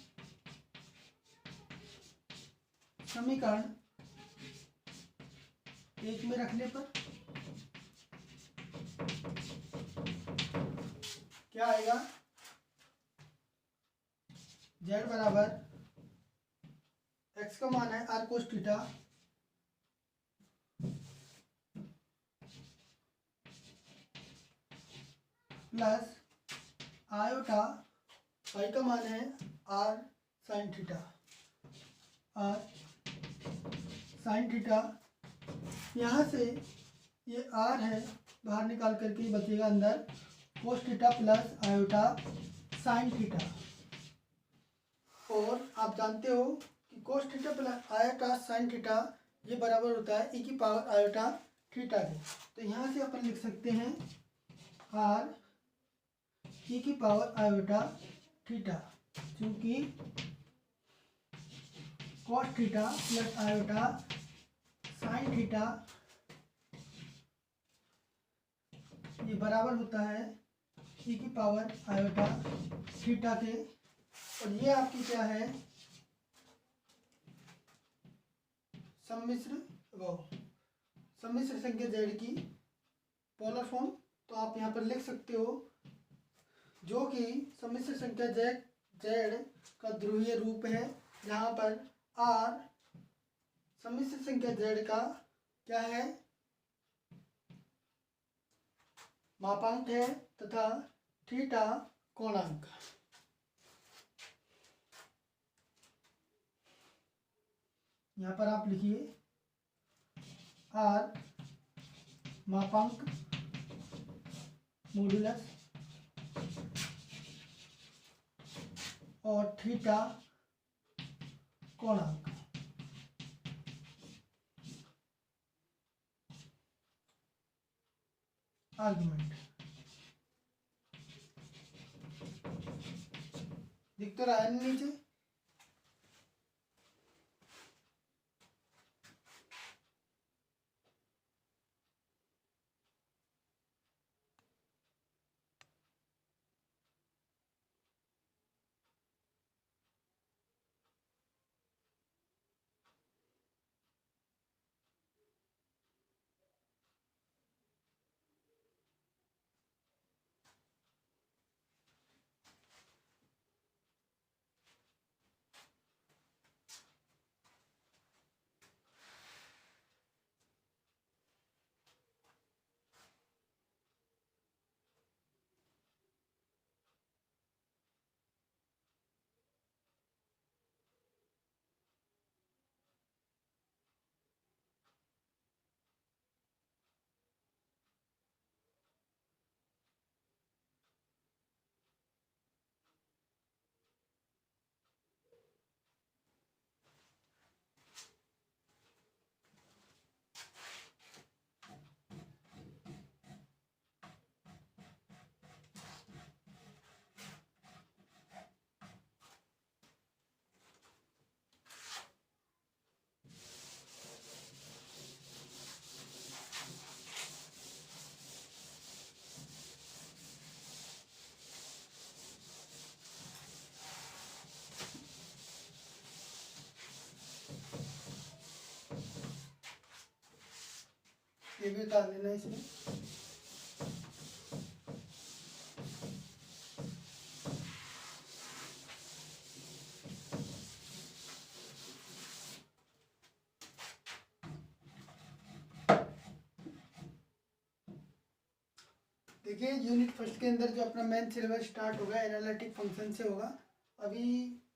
समीकरण 1 में रखने पर क्या आएगा? z बराबर x का मान है r cos theta plus iota, y का मान है r sine theta, r sine theta. यहाँ से ये r है, बाहर निकाल करके बचेगा अंदर cos theta plus iota sine theta. और आप जानते हो कि cos theta plus iota sine theta ये बराबर होता है e की पावर आयोटा थीटा के। तो यहाँ से अपन लिख सकते हैं r e की पावर आयोटा थीटा, क्योंकि cos theta plus iota sine theta ये बराबर होता है e की पावर आयोटा थीटा के। और ये आपकी क्या है? सम्मिश्र संख्या z की पोलर फॉर्म। तो आप यहाँ पर लिख सकते हो जो कि सम्मिश्र संख्या z का ध्रुवीय रूप है, जहाँ पर r सम्मिश्र संख्या z का क्या है? मापांक है तथा थीटा कोणांक। यहाँ पर आप लिखिए आर मापांक मॉड्यूलस और थीटा कोणांक। आर्गुमेंट दिख तो रहा है नीचे। ये भी उतार लेना इसमें। देखिए यूनिट फर्स्ट के अंदर जो अपना मेन सिलेबस स्टार्ट होगा एनालिटिक फंक्शन से होगा। अभी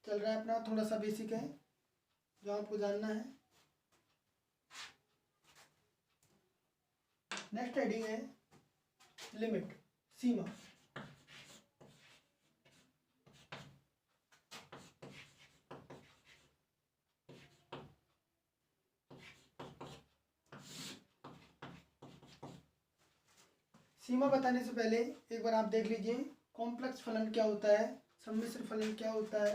चल रहा है अपना थोड़ा सा बेसिक है जो आपको जानना है। नेक्स्ट हेडिंग है लिमिट, सीमा। सीमा बताने से पहले एक बार आप देख लीजिए कॉम्प्लेक्स फलन क्या होता है, सम्मिश्र फलन क्या होता है।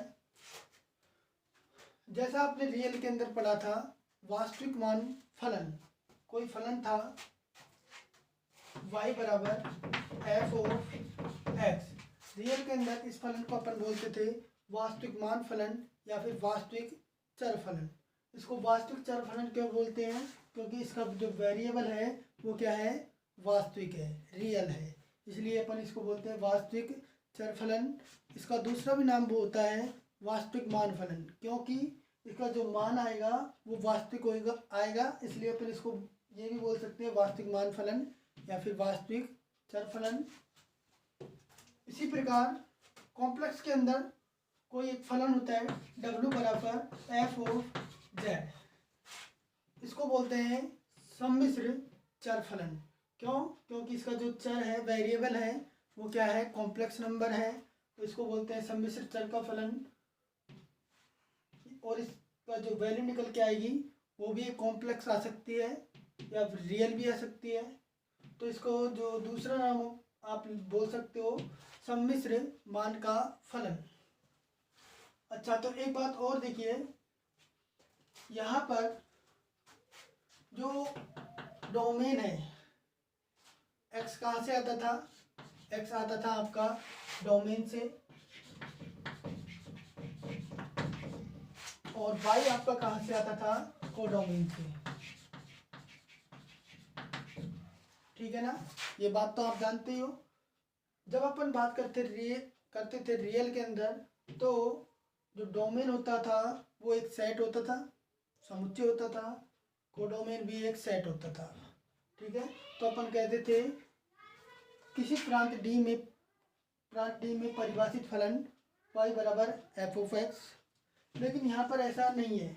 जैसा आपने रियल के अंदर पढ़ा था, वास्तविक मान फलन, कोई फलन था y बराबर एफ ऑफ एक्स। रियल के अंदर इस फलन को अपन बोलते थे वास्तविक मान फलन या फिर वास्तविक चर फलन। इसको वास्तविक चर फलन क्यों बोलते हैं? क्योंकि इसका जो वेरिएबल है वो क्या है, वास्तविक है, रियल है, इसलिए अपन इसको बोलते हैं वास्तविक चर फलन। इसका दूसरा भी नाम वो होता है वास्तविक मान फलन, क्योंकि इसका जो मान आएगा वो वास्तविक होएगा आएगा, इसलिए अपन इसको ये भी बोल सकते हैं वास्तविक मान फलन या फिर वास्तविक चर फलन। इसी प्रकार कॉम्प्लेक्स के अंदर कोई एक फलन होता है w बराबर एफ ऑफ जेड, इसको बोलते हैं सम्मिश्र चर फलन। क्यों? क्योंकि इसका जो चर है, वेरिएबल है, वो क्या है, कॉम्प्लेक्स नंबर है, तो इसको बोलते हैं सम्मिश्र चर का फलन। और इसका जो वैल्यू निकल के आएगी वो भी कॉम्प्लेक्स आ सकती है या रियल भी आ सकती है, तो इसको जो दूसरा नाम आप बोल सकते हो सम्मिश्र मान का फलन। अच्छा, तो एक बात और देखिए, यहाँ पर जो डोमेन है x कहाँ से आता था, x आता था आपका डोमेन से, और y आपका कहाँ से आता था, कोडोमेन से। ठीक है ना, ये बात तो आप जानते ही हो। जब अपन बात करते थे रियल के अंदर, तो जो डोमेन होता था वो एक सेट होता था, समुच्चय होता था, कोडोमेन भी एक सेट होता था। ठीक है, तो अपन कहते थे किसी प्रांत डी में परिभाषित फलन y बराबर एफ ऑफ एक्स। लेकिन यहाँ पर ऐसा नहीं है।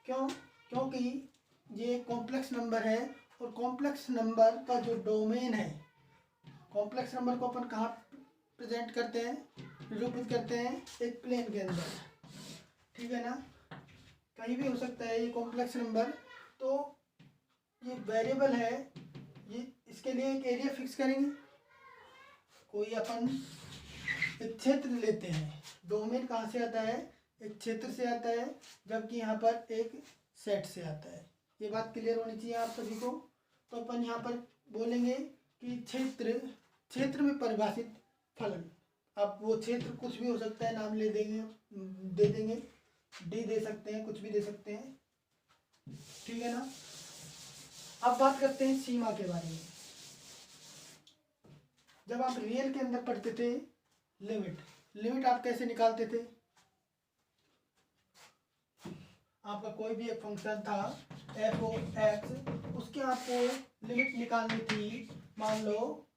क्यों? क्योंकि ये कॉम्प्लेक्स नंबर है और कॉम्प्लेक्स नंबर का जो डोमेन है, कॉम्प्लेक्स नंबर को अपन कहाँ प्रेजेंट करते हैं, निरूपित करते हैं, एक प्लेन के अंदर, ठीक है ना। कहीं भी हो सकता है ये कॉम्प्लेक्स नंबर। तो ये वेरिएबल है, ये इसके लिए एक एरिया फिक्स करेंगे। कोई अपन एक क्षेत्र लेते हैं, डोमेन कहाँ से आता है, एक क्षेत्र से आता है, जबकि यहाँ पर एक सेट से आता है। ये बात क्लियर होनी चाहिए आप सभी को। तो अपन यहाँ पर बोलेंगे कि क्षेत्र में परिभाषित फलन। अब वो क्षेत्र कुछ भी हो सकता है, नाम ले देंगे, दे देंगे, डी दे सकते हैं, कुछ भी दे सकते हैं, ठीक है ना। अब बात करते हैं सीमा के बारे में। जब आप रियल के अंदर पढ़ते थे लिमिट आप कैसे निकालते थे? आपका कोई भी एक फंक्शन था एफ ऑफ एक्स, उसके आपको लिमिट निकालनी थी, मान लो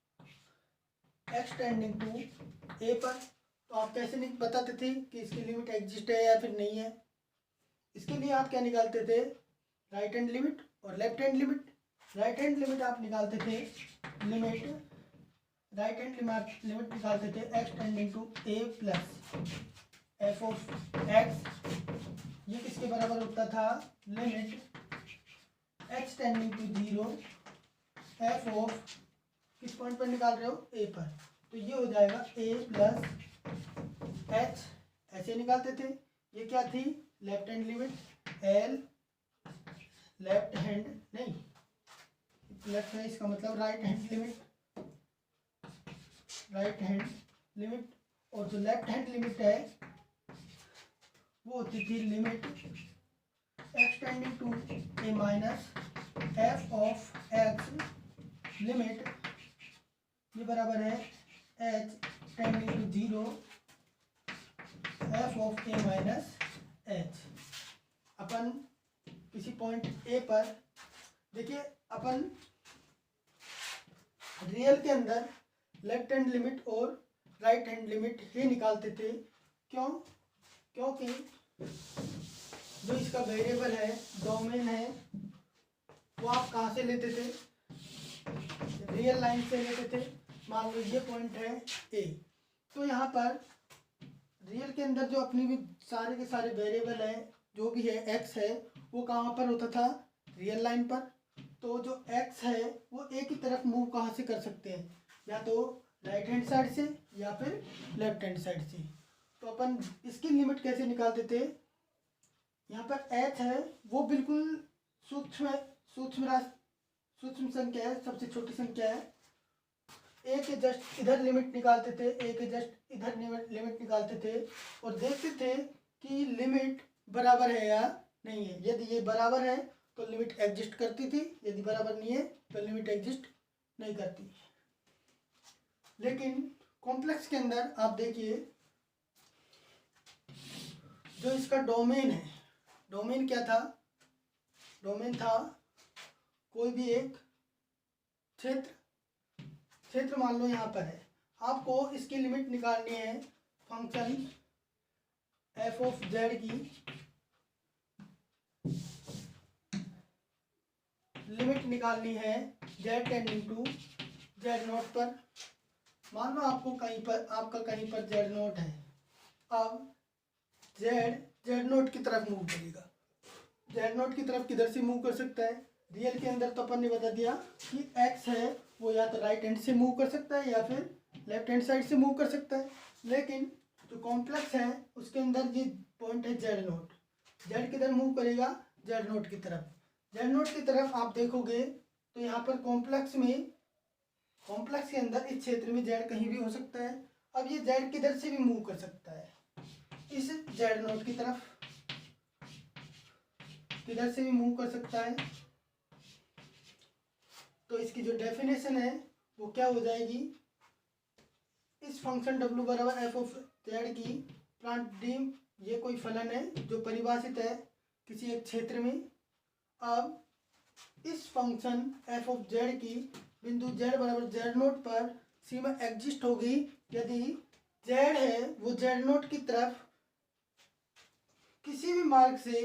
एक्स टेंडिंग टू ए पर। तो आप कैसे बताते थे कि इसकी लिमिट एग्जिस्ट है या फिर नहीं है? इसके लिए आप क्या निकालते थे? राइट हैंड लिमिट और left hand limit. Right hand limit आप निकालते थे, राइट हैंड लिमिट निकालते थे x tending to a plus f of x. ये किसके बराबर होता था? Limit x tending to 0 f of, किस पॉइंट पर निकाल रहे हो? ए पर। तो ये हो जाएगा ए प्लस एच, ऐसे निकालते थे। ये क्या थी? Left hand limit. L left hand नहीं, लेफ्ट है इसका मतलब right hand limit, right hand limit. और जो लेफ्ट हैंड लिमिट है वो होती थी limit x tending to a minus f of x, limit ये बराबर है h tending to 0 f of a minus h. अपन किसी पॉइंट ए पर, देखिए अपन रियल के अंदर लेफ्ट हैंड लिमिट और राइट हैंड लिमिट ही निकालते थे। क्यों? क्योंकि जो इसका वेरिएबल है, डोमेन है, वो आप कहाँ से लेते थे? रियल लाइन से लेते थे। मान लो ये पॉइंट है ए, तो यहाँ पर रियल के अंदर जो अपनी भी सारे के सारे वेरिएबल है, जो भी है एक्स है, वो कहाँ पर होता था? रियल लाइन पर। तो जो एक्स है वो एक ही तरफ मूव कहाँ से कर सकते हैं? या तो राइट हैंड साइड से या फिर लेफ्ट हैंड साइड से। तो अपन इसकी लिमिट कैसे निकालते थे? यहाँ पर एच है वो बिल्कुल सूक्ष्म संख्या है, सबसे छोटी संख्या है। ए के जस्ट इधर लिमिट निकालते थे, ए के जस्ट इधर लिमिट निकालते थे और देखते थे कि लिमिट बराबर है या नहीं है। यदि ये बराबर है तो लिमिट एग्जिस्ट करती थी, यदि बराबर नहीं है तो लिमिट एग्जिस्ट नहीं करती। लेकिन कॉम्प्लेक्स के अंदर आप देखिए, जो इसका डोमेन है, डोमेन क्या था? डोमेन था कोई भी एक क्षेत्र मान लो यहाँ पर है। आपको इसकी लिमिट निकालनी है फंक्शन एफ ऑफ जेड की। लिमिट निकालनी है z tending to z naught पर। मान लो आपको कहीं पर, आपका कहीं पर जेड नोट है। अब जेड नोट की तरफ मूव करेगा। जेड नोट की तरफ किधर से मूव कर सकता है? रियल के अंदर तो अपन ने बता दिया कि एक्स है वो या तो राइट हैंड से मूव कर सकता है या फिर लेफ्ट हैंड साइड से मूव कर सकता है। लेकिन जो कॉम्प्लेक्स है उसके अंदर ये पॉइंट है जेड नोट। जेड किधर मूव करेगा? जेड नोट की तरफ। जेड नोट की तरफ आप देखोगे तो यहाँ पर कॉम्प्लेक्स के अंदर इस क्षेत्र में जेड कहीं भी हो सकता है। अब ये जेड किधर से भी मूव कर सकता है, इस जेड नोट की तरफ किधर से भी मूव कर सकता है। तो इसकी जो डेफिनेशन है वो क्या हो जाएगी? इस फंक्शन w बराबर एफ ऑफ जेड की प्रांत डी, ये कोई फलन है जो परिभाषित है किसी एक क्षेत्र में। अब इस फंक्शन एफ ऑफ जेड की बिंदु जेड बराबर जेड नोट पर सीमा एग्जिस्ट होगी यदि जेड है वो जेड नोट की तरफ किसी भी मार्ग से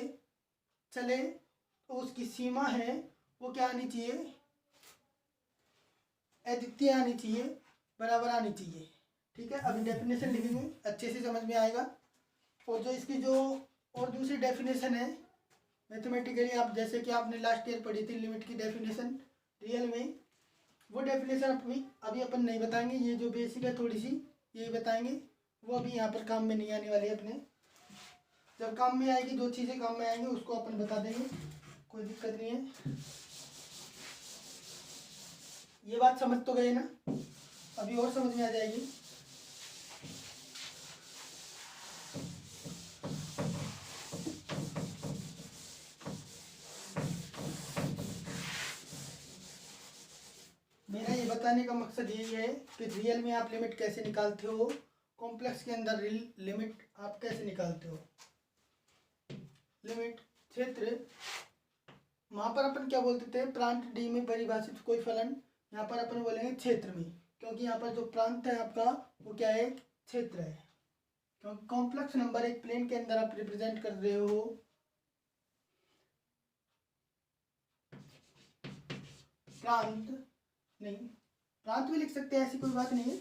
चले तो उसकी सीमा है वो क्या आनी चाहिए, अद्वितीय आनी चाहिए, बराबर आनी चाहिए। ठीक है, अभी डेफिनेशन लिखेंगे, अच्छे से समझ में आएगा। और जो इसकी जो और दूसरी डेफिनेशन है मैथमेटिकली, आप जैसे कि आपने लास्ट ईयर पढ़ी थी लिमिट की डेफिनेशन रियल में, वो डेफिनेशन अभी अपन नहीं बताएंगे। ये जो बेसिक है थोड़ी सी ये बताएंगे, वो अभी यहाँ पर काम में नहीं आने वाली है अपने। जब काम में आएगी, जो चीज़ें काम में आएंगी उसको अपन बता देंगे, कोई दिक्कत नहीं है। ये बात समझ तो गए ना, अभी और समझ में आ जाएगी। मेरा ये बताने का मकसद यही है कि रियल में आप लिमिट कैसे निकालते हो, कॉम्प्लेक्स के अंदर लिमिट आप कैसे निकालते हो। लिमिट क्षेत्र, वहाँ पर अपन क्या बोलते थे, प्रांत डी में परिभाषित कोई फलन, यहाँ पर अपन बोलेंगे क्षेत्र में, क्योंकि यहाँ पर जो प्रांत है आपका वो क्या है, क्षेत्र है। क्योंकि कॉम्प्लेक्स नंबर एक प्लेन के अंदर आप रिप्रेजेंट कर रहे हो, प्रांत नहीं, प्रांत भी लिख सकते हैं, ऐसी कोई बात नहीं है।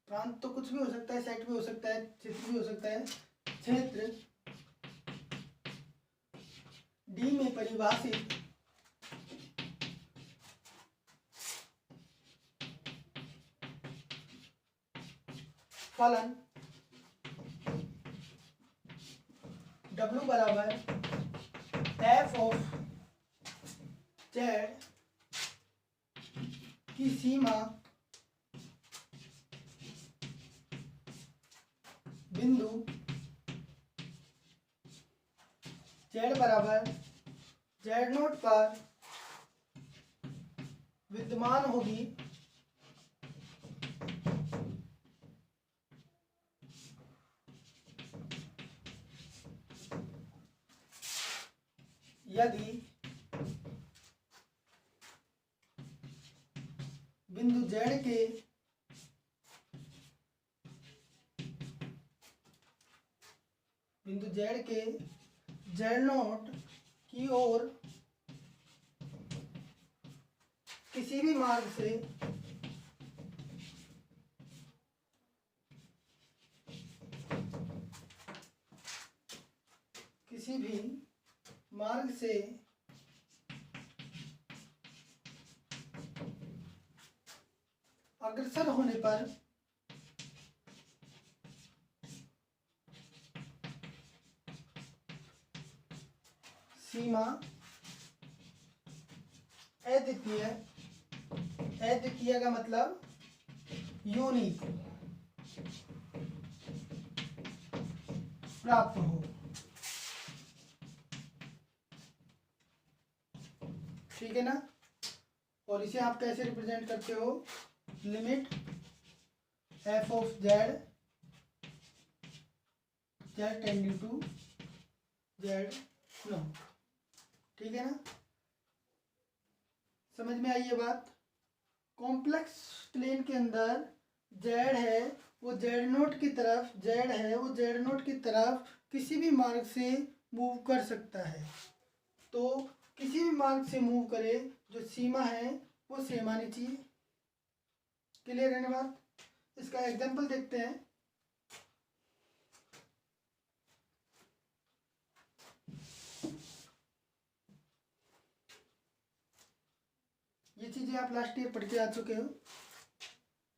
प्रांत तो कुछ भी हो सकता है, सेट भी हो सकता है, क्षेत्र भी हो सकता है। क्षेत्र डी में परिभाषित फलन W बराबर f ऑफ जेड की सीमा बिंदु जेड बराबर जेड नोट पर विद्यमान होगी यदि बिंदु जेड के जेड नोट की ओर किसी भी मार्ग से अग्रसर होने पर सीमा अद्वितीय, अद्वितीय का मतलब यूनिक प्राप्त हो। ठीक है ना, और इसे आप कैसे रिप्रेजेंट करते हो, limit f of z tending to z naught. ठीक है ना, समझ में आई ये बात। कॉम्प्लेक्स प्लेन के अंदर जेड है वो जेड नोट की तरफ, जेड है वो जेड नोट की तरफ किसी भी मार्ग से मूव कर सकता है। तो किसी भी मार्ग से मूव करे, जो सीमा है वो सेम आनी चाहिए। क्लियर है ना बात। इसका एग्जांपल देखते हैं। ये चीज़ें आप लास्ट ईयर पढ़ के आ चुके हो।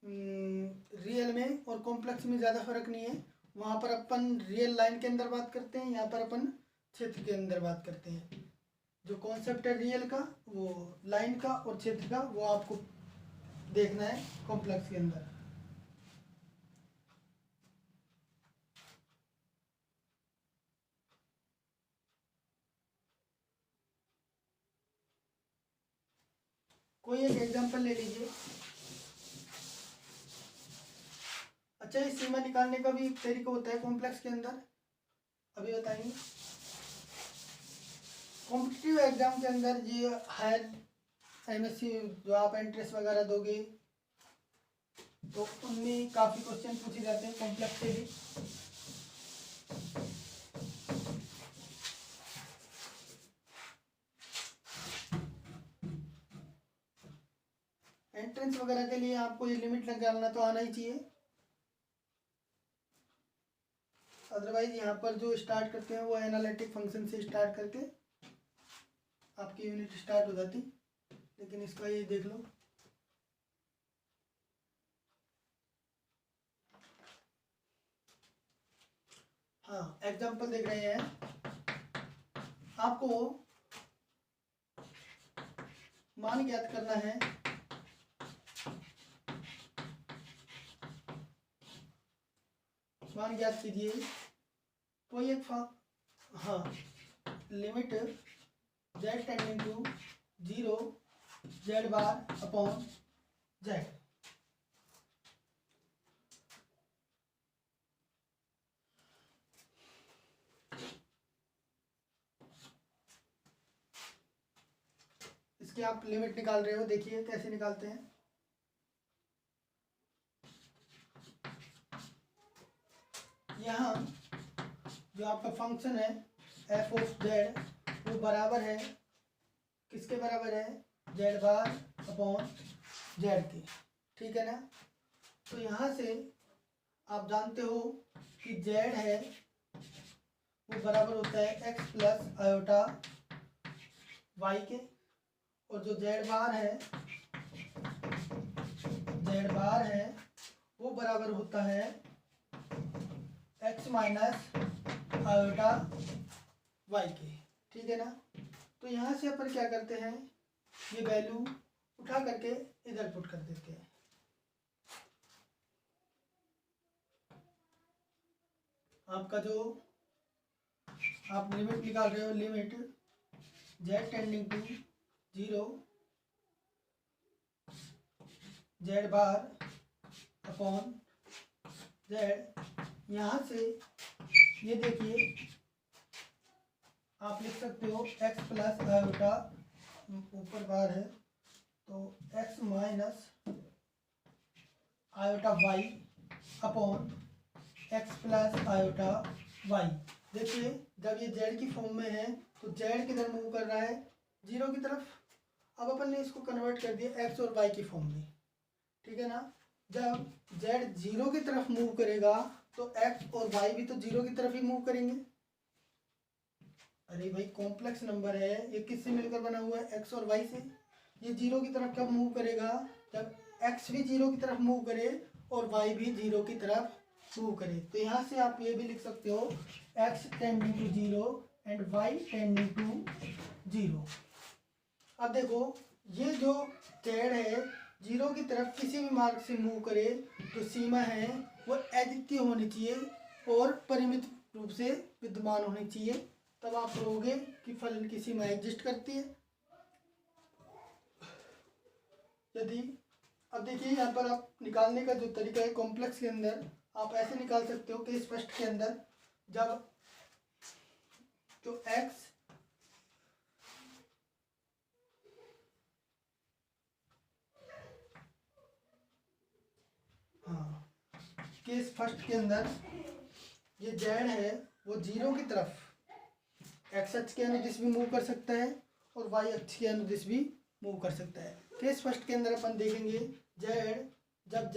रियल में और कॉम्प्लेक्स में ज़्यादा फर्क नहीं है। वहाँ पर अपन रियल लाइन के अंदर बात करते हैं, यहाँ पर अपन क्षेत्र के अंदर बात करते हैं। जो कॉन्सेप्ट है रियल का, वो लाइन का, और क्षेत्र का वो आपको देखना है कॉम्प्लेक्स के अंदर। कोई एक एग्जांपल ले लीजिए। अच्छा, इस सीमा निकालने का भी एक तरीका होता है कॉम्प्लेक्स के अंदर, अभी बताएंगे। कॉम्पिटिटिव एग्जाम के अंदर ये हायर एमएससी जो आप एंट्रेंस वगैरह दोगे, तो उनमें काफ़ी क्वेश्चन पूछे जाते हैं कॉम्प्लेक्स से भी। एंट्रेंस वगैरह के लिए आपको ये लिमिट निकालना तो आना ही चाहिए, अदरवाइज यहाँ पर जो स्टार्ट करते हैं वो एनालिटिक फंक्शन से स्टार्ट करके आपकी यूनिट स्टार्ट हो जाती। लेकिन इसका ये देख लो, हाँ एग्जाम्पल देख रहे हैं आपको मान ज्ञात करना है। मान ज्ञात कीजिए, कोई एक हाँ limit z tending to 0 z bar upon z। इसकी आप लिमिट निकाल रहे हो, देखिए कैसे निकालते हैं। यहाँ जो आपका फंक्शन है f ऑफ z वो बराबर है, किसके बराबर है, z बार अपॉन z के, ठीक है ना। तो यहाँ से आप जानते हो कि z है वो बराबर होता है x प्लस आयोटा y के, और जो z बार है वो बराबर होता है x माइनस आयोटा y के, ठीक है ना। तो यहाँ से अपन क्या करते हैं, ये वैल्यू उठा करके इधर पुट कर देते हैं। आपका जो आप लिमिट निकाल रहे हो, limit z tending to 0 z bar upon z, यहाँ से ये देखिए आप लिख सकते हो x प्लस आयोटा, ऊपर बार है तो x minus iota y upon x plus iota y। देखिए जब ये z की फॉर्म में है तो z किधर मूव कर रहा है, 0 की तरफ। अब अपन ने इसको कन्वर्ट कर दिया x और y की फॉर्म में, ठीक है ना। जब z 0 की तरफ मूव करेगा तो x और y भी तो 0 की तरफ ही मूव करेंगे। अरे भाई कॉम्प्लेक्स नंबर है, ये किससे मिलकर बना हुआ है, x और y से। ये 0 की तरफ कब मूव करेगा, जब x भी 0 की तरफ मूव करे और y भी 0 की तरफ मूव करे। तो यहाँ से आप ये भी लिख सकते हो x tending to 0 and y tending to 0। अब देखो ये जो z है 0 की तरफ किसी भी मार्ग से मूव करे तो सीमा है वो अद्वितीय होनी चाहिए और परिमित रूप से विद्यमान होनी चाहिए, तब आप कहोगे कि फलन की सीमा एग्जिस्ट करती है। यदि अब देखिए यहाँ पर आप निकालने का जो तरीका है कॉम्प्लेक्स के अंदर आप ऐसे निकाल सकते हो कि स्पष्ट के अंदर जब जो x केस फर्स्ट के अंदर ये z है वो 0 की तरफ x अक्ष के अनुदिश भी मूव कर सकता है और y अक्ष के अनुदिश भी मूव कर सकता है। केस फर्स्ट के अंदर अपन देखेंगे जब z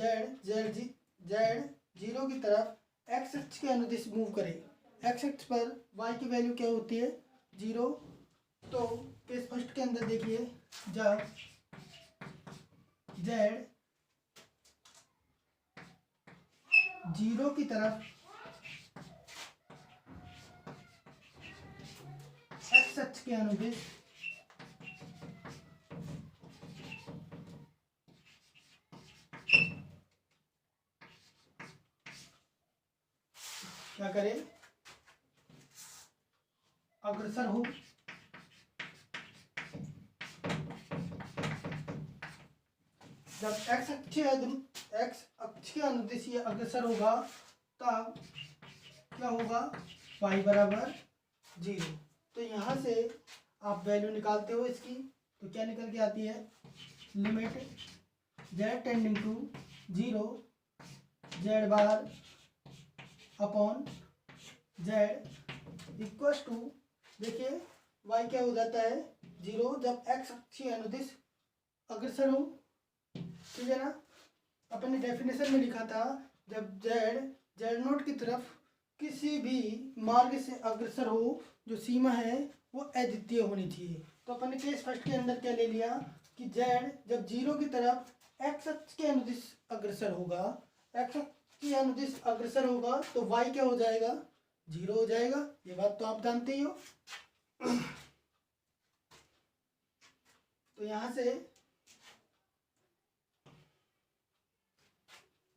0 की तरफ x अक्ष के अनुदिश मूव करे, x अक्ष पर y की वैल्यू क्या होती है, 0। तो केस फर्स्ट के अंदर देखिए जब z 0 की तरफ x अक्ष के अनुदिश क्या करे, अग्रसर हो, जब x अक्ष के अनुदिश ये अग्रसर होगा तब क्या होगा, y बराबर 0। तो यहाँ से आप वैल्यू निकालते हो इसकी, तो क्या निकल के आती है, limit z tending to 0 z bar upon z equal to, देखिए y क्या हो जाता है 0 जब x अक्षीय अनुदिश अग्रसर हो, ठीक है ना। अपन ने डेफिनेशन में लिखा था जब जेड नोट की तरफ किसी भी मार्ग से अग्रसर हो, जो सीमा है वो अद्वितीय होनी चाहिए। तो अपन ने केस फर्स्ट के अंदर क्या ले लिया कि जेड जब 0 की तरफ x अक्ष के अनुदिश अग्रसर होगा, x अक्ष के अनुदिश अग्रसर होगा तो y क्या हो जाएगा 0 हो जाएगा। ये बात तो आप जानते ही हो। तो यहां से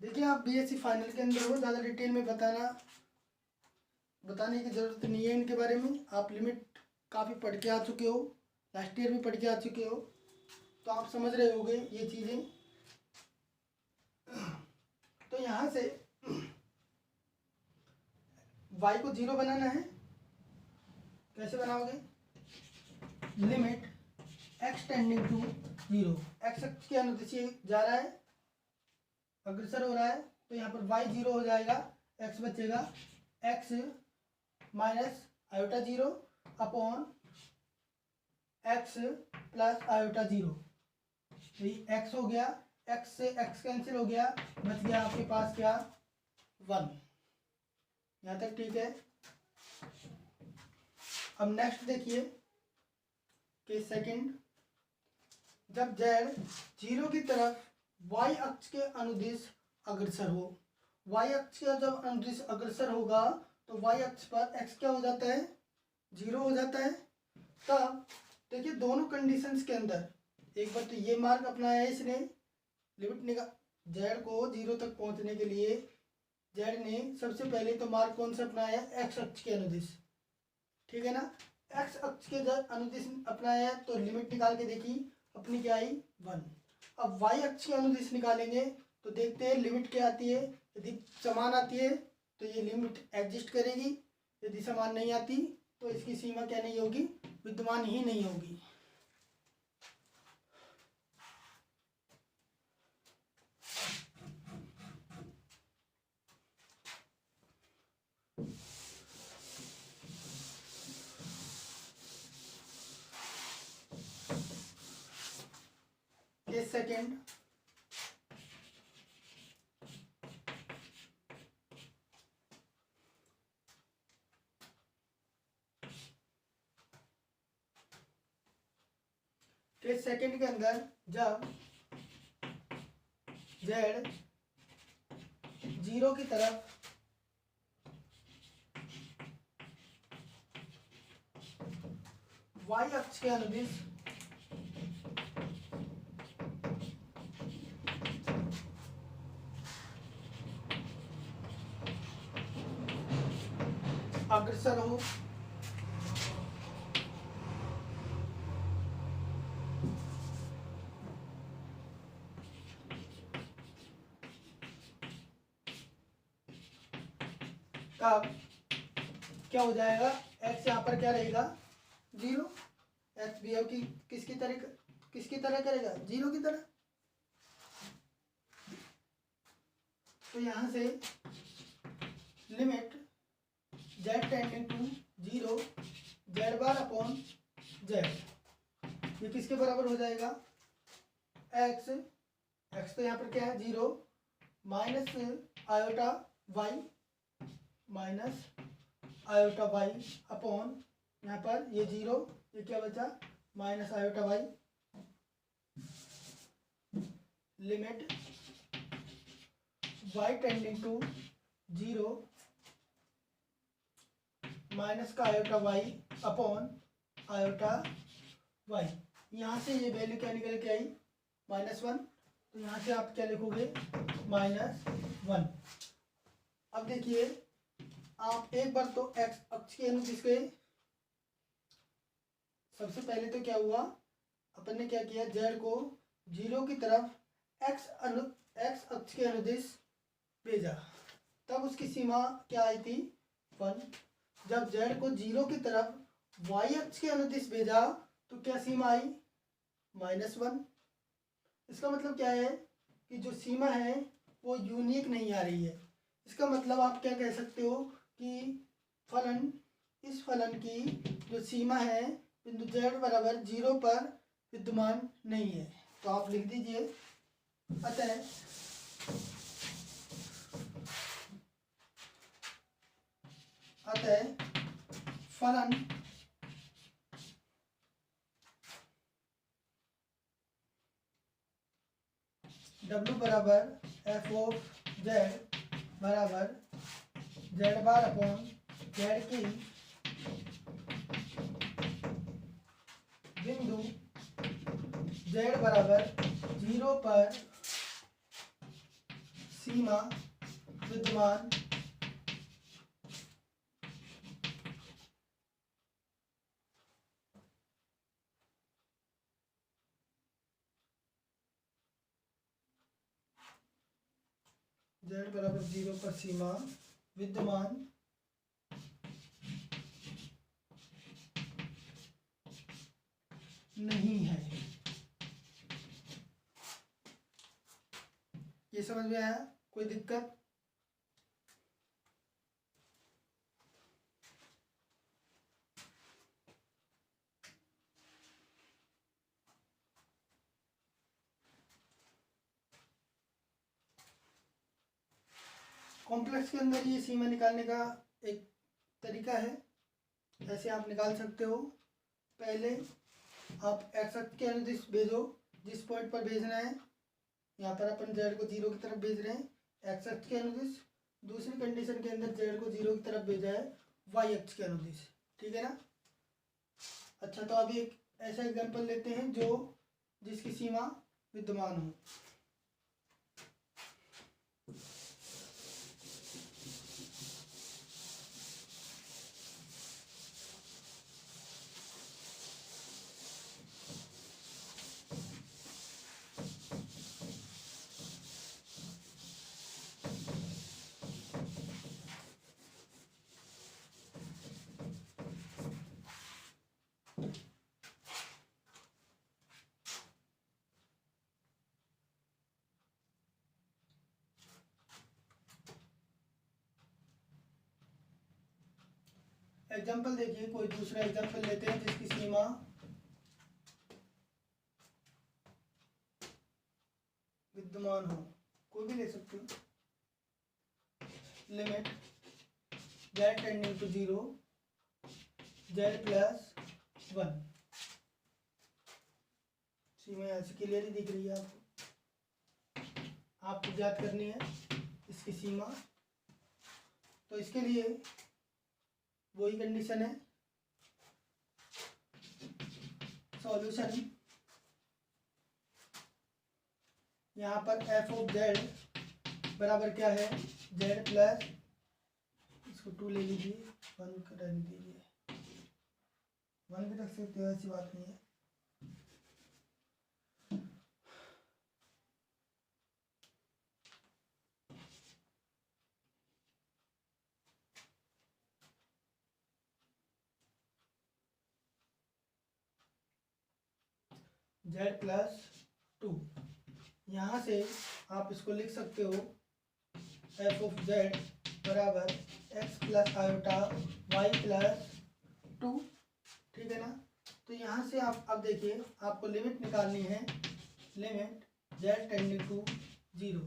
देखिए, आप बीएससी फाइनल के अंदर हो, ज़्यादा डिटेल में बताने की ज़रूरत नहीं है इनके बारे में। आप लिमिट काफ़ी पढ़ के आ चुके हो, लास्ट ईयर भी पढ़ के आ चुके हो, तो आप समझ रहे होगे ये चीज़ें। तो यहाँ से y को 0 बनाना है। कैसे बनाओगे, limit x tending to 0, x अक्ष के अनुदिश जा रहा है, अग्रसर हो रहा है, तो यहाँ पर y 0 हो जाएगा, x बचेगा x minus iota 0 upon x plus iota 0। तो ये x हो गया, x से x कैंसिल हो गया, बच गया आपके पास क्या 1। यहाँ तक ठीक है। अब नेक्स्ट देखिए केस सेकंड, जब z 0 की तरफ y अक्ष के अनुदिश अग्रसर हो, y अक्ष का जब अनुदिश अग्रसर होगा तो y अक्ष पर x क्या हो जाता है 0 हो जाता है। तब देखिए दोनों कंडीशंस के अंदर, एक बार तो ये मार्ग अपनाया है इसने, लिमिट निकाल z को 0 तक पहुंचने के लिए z ने सबसे पहले तो मार्ग कौन सा अपनाया, x अक्ष के अनुदिश, ठीक है ना। x अक्ष के जब अनुदिश अपनाया तो लिमिट निकाल के देखी, अपनी क्या आई 1। अब y अक्ष के अनुदिश निकालेंगे तो देखते हैं लिमिट क्या आती है। यदि समान आती है तो ये लिमिट एग्जिस्ट करेगी, यदि समान नहीं आती तो इसकी सीमा क्या नहीं होगी, विद्यमान ही नहीं होगी। केस सेकंड, केस सेकंड के अंदर जब z 0 की तरफ y अक्ष के अनुदिश अग्रसर हो, तब क्या हो जाएगा, x यहाँ पर क्या रहेगा 0, x बिहेव की किसकी तरह करेगा 0 की तरह। तो यहाँ से limit z tending to 0 z bar upon z, ये किसके बराबर हो जाएगा x तो यहाँ पर क्या है 0 minus iota y minus iota y upon यहाँ पर ये 0, ये क्या बचा minus iota y। Limit y tending to 0 minus का iota y upon iota y। यहाँ से ये वैल्यू क्या निकल के आई -1, तो यहाँ से आप क्या लिखोगे -1। अब देखिए आप एक बार तो x अक्ष के अनुदिश गए, सबसे पहले तो क्या हुआ, अपन ने क्या किया z को 0 की तरफ x अक्ष के अनुदिश भेजा, तब उसकी सीमा क्या आई थी 1। जब z को 0 की तरफ y अक्ष के अनुदिश भेजा तो क्या सीमा आई -1। इसका मतलब क्या है कि जो सीमा है वो यूनिक नहीं आ रही है। इसका मतलब आप क्या कह सकते हो कि फलन, इस फलन की जो सीमा है बिंदु z बराबर 0 पर विद्यमान नहीं है। तो आप लिख दीजिए अतः फलन W बराबर एफ ऑफ जेड बराबर जेड बार अपॉन जेड की बिंदु z बराबर 0 पर सीमा विद्यमान z बराबर 0 पर सीमा विद्यमान नहीं है। ये समझ में आया? कोई दिक्कत? कॉम्प्लेक्स के अंदर ये सीमा निकालने का एक तरीका है, ऐसे आप निकाल सकते हो। पहले आप एक्स अक्ष के अनुदिश भेजो, जिस पॉइंट पर भेजना है। यहाँ पर अपन जेड को 0 की तरफ भेज रहे हैं एक्स अक्ष के अनुदिश। दूसरी कंडीशन के अंदर जेड को 0 की तरफ भेजा है वाई अक्ष के अनुदिश। ठीक है ना? अच्छा, तो अभी एक ऐसा एग्जाम्पल लेते हैं जो जिसकी सीमा विद्यमान हो। एग्जाम्पल देखिए, कोई दूसरा एग्जाम्पल लेते हैं जिसकी सीमा विद्यमान हो, कोई भी ले सकते हो। Limit z tending to 0 z plus 1। सीमा यहाँ से क्लियर ही दिख रही है आपको ज्ञात करनी है इसकी सीमा। तो इसके लिए वही कंडीशन है, सॉल्यूशन। यहाँ पर एफ ऑफ जेड बराबर क्या है, जेड प्लस, इसको 2 ले लीजिए, 1 रहने दीजिए, 1 भी रख सकते हो, ऐसी बात नहीं है। z प्लस 2, यहाँ से आप इसको लिख सकते हो एफ ऑफ जेड बराबर x plus iota y plus 2। ठीक है ना? तो यहाँ से आप अब देखिए, आपको लिमिट निकालनी है। लिमिट z टेंडिंग टू 0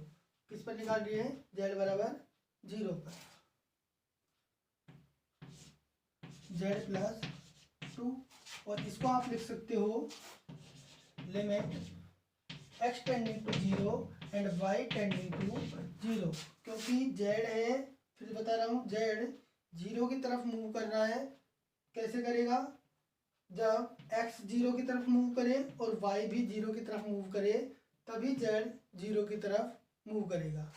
किस पर निकाल रही है, z बराबर 0 पर, z प्लस 2। और इसको आप लिख सकते हो limit x tending to 0 and y tending to 0, क्योंकि z है, फिर बता रहा हूँ, z 0 की तरफ मूव कर रहा है। कैसे करेगा, जब x 0 की तरफ मूव करे और y भी 0 की तरफ मूव करे, तभी z 0 की तरफ मूव करेगा।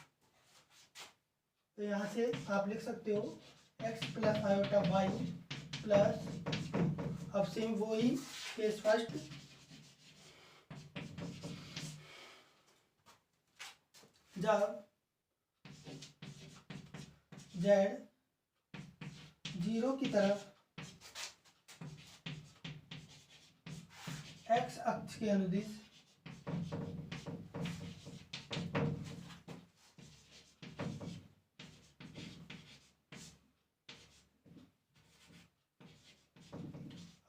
तो यहाँ से आप लिख सकते हो x plus iota y plus 2। अब सेम वही केस फर्स्ट, जब z 0 की तरफ x अक्ष के अनुदिश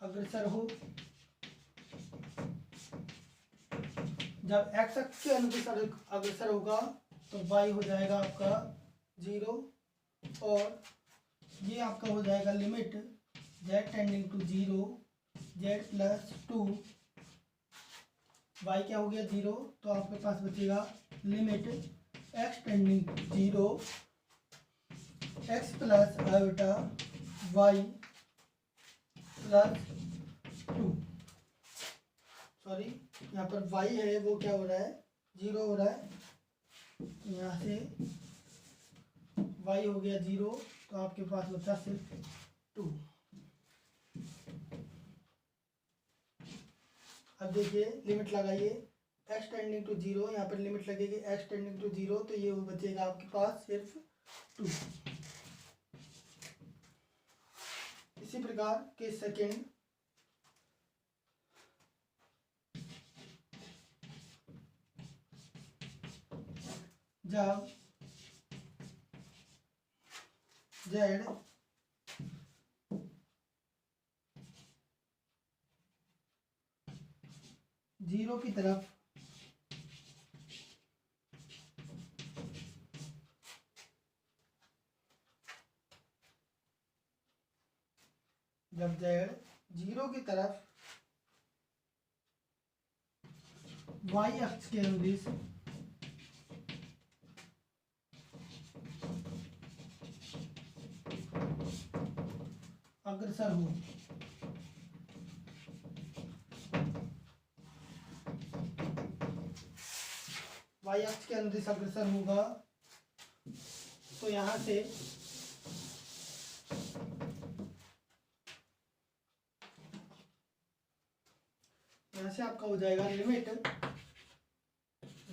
अग्रसर हो, जब x अक्ष के अनुसार अग्रसर होगा तो y हो जाएगा आपका 0, और ये आपका हो जाएगा limit z tending to 0, z plus 2, y क्या हो गया 0, तो आपके पास बचेगा limit x tending to 0, x plus iota y plus 2, sorry यहाँ पर y है वो क्या हो रहा है 0 हो रहा है, तो यहाँ से y हो गया 0, तो आपके पास बचा सिर्फ 2। अब देखिए लिमिट लगाइए x टेंडिंग टू 0, यहाँ पर लिमिट लगेगी x टेंडिंग टू 0, तो ये बचेगा आपके पास सिर्फ 2। इसी प्रकार के सेकेंड जब z 0 की तरफ जब z 0 की तरफ y अक्ष के अनुदिश अग्रसर हो, y अक्ष के अनुदिश अग्रसर होगा, तो यहाँ से आपका हो जाएगा limit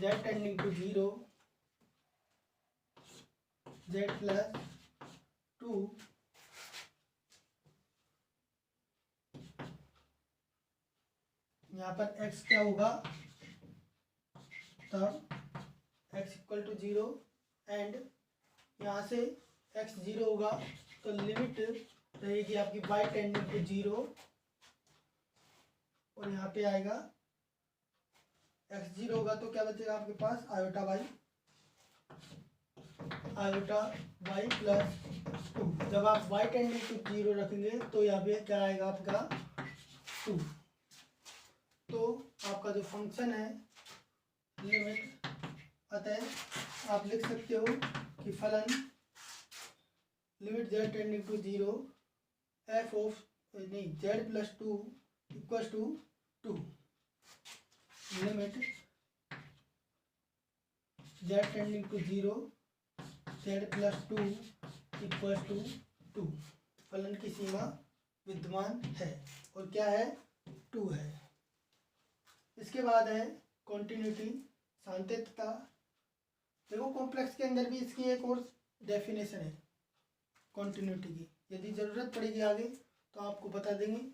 z tending to 0, z plus 2, यहाँ पर x क्या होगा, तब x इक्वल टू 0, एंड यहाँ से x 0 होगा तो लिमिट रहेगी आपकी y टेंडिंग टू 0, और यहाँ पे आएगा x 0 होगा तो क्या बचेगा आपके पास आयोटा y प्लस 2। जब आप y टेंडिंग टू 0 रखेंगे तो यहाँ पे क्या आएगा आपका 2। तो आपका जो फंक्शन है लिमिट, अतः आप लिख सकते हो कि फलन limit z tending to 0 f of z plus 2 equal to 2, limit z tending to 0 z plus 2 equal to 2, फलन की सीमा विद्यमान है और क्या है 2 है। इसके बाद है कॉन्टिन्यूटी, सांतत्यता। देखो कॉम्प्लेक्स के अंदर भी इसकी एक और डेफिनेशन है कॉन्टिन्यूटी की, यदि ज़रूरत पड़ेगी आगे तो आपको बता देंगे।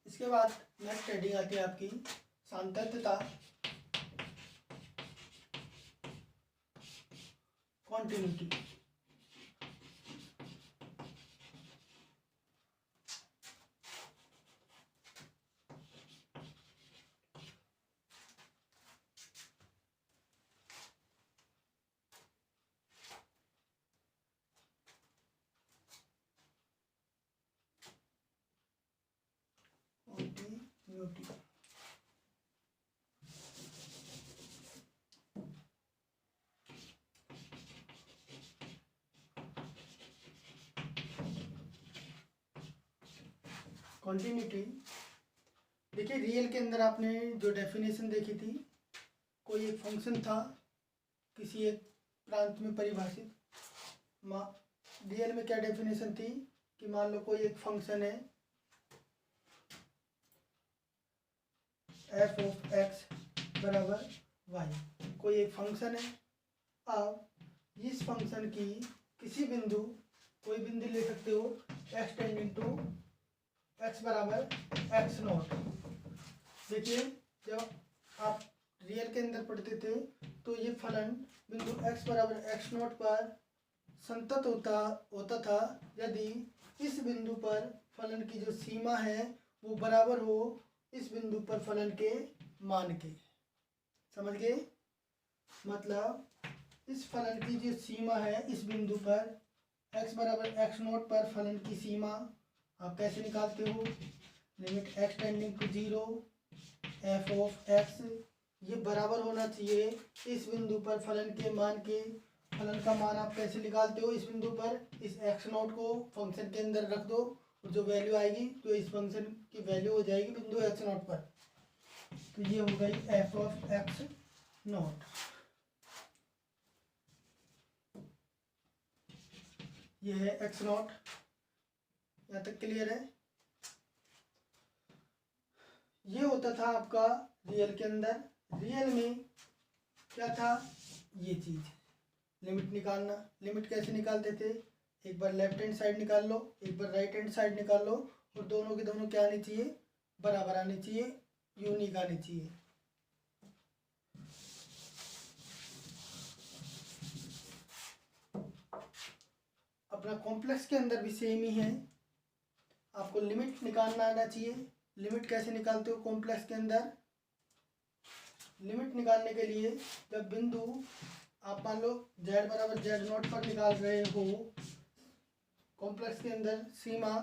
इसके बाद नेक्स्ट हेडिंग आती है आपकी सांतत्यता, कॉन्टिन्यूटी। कॉन्टिन्यूटी। कॉन्टिन्यूटी देखिए, रियल के अंदर आपने जो डेफिनेशन देखी थी, कोई एक फंक्शन था किसी एक प्रांत में परिभाषित। रियल में क्या डेफिनेशन थी कि मान लो कोई एक फंक्शन है एफ ऑफ एक्स बराबर वाई, कोई एक फंक्शन है। अब इस फंक्शन की किसी बिंदु, कोई बिंदु ले सकते हो एक्स टेंडिंग टू एक्स बराबर एक्स नॉट। देखिए, जब आप रियल के अंदर पढ़ते थे तो ये फलन बिंदु x बराबर एक्स नॉट पर संतत होता था यदि इस बिंदु पर फलन की जो सीमा है वो बराबर हो इस बिंदु पर फलन के मान के। समझ गए? मतलब इस फलन की जो सीमा है इस बिंदु पर x बराबर एक्स नॉट पर फलन की सीमा आप कैसे निकालते हो? Limit x tending to 0 f of x, ये बराबर होना चाहिए इस बिंदु पर फलन के मान के। फलन का मान आप कैसे निकालते हो? इस बिंदु पर इस एक्स नॉट को फंक्शन के अंदर रख दो और जो वैल्यू आएगी तो इस फंक्शन की वैल्यू हो जाएगी बिंदु एक्स नॉट पर। तो ये हो गई एफ ऑफ एक्स नॉट। ये है एक्स नॉट। यहाँ तक क्लियर है? ये होता था आपका रियल के अंदर। रियल में क्या था? ये चीज लिमिट निकालना। लिमिट कैसे निकालते थे? एक बार लेफ्ट हैंड साइड निकाल लो, एक बार राइट हैंड साइड निकाल लो और दोनों के दोनों क्या आनी चाहिए? बराबर आनी चाहिए, यूनिक आनी चाहिए। अपना कॉम्प्लेक्स के अंदर भी सेम ही है। आपको लिमिट निकालना आना चाहिए। लिमिट कैसे निकालते हो कॉम्प्लेक्स के अंदर? लिमिट निकालने के लिए जब बिंदु आप मान लो z बराबर जेड नॉट पर निकाल रहे हो कॉम्प्लेक्स के अंदर सीमा,